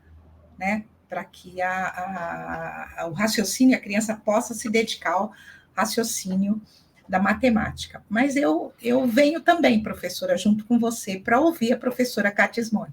né? Para que o raciocínio, a criança possa se dedicar ao raciocínio da matemática. Mas eu venho também, professora, junto com você, para ouvir a professora Kátia Smolli.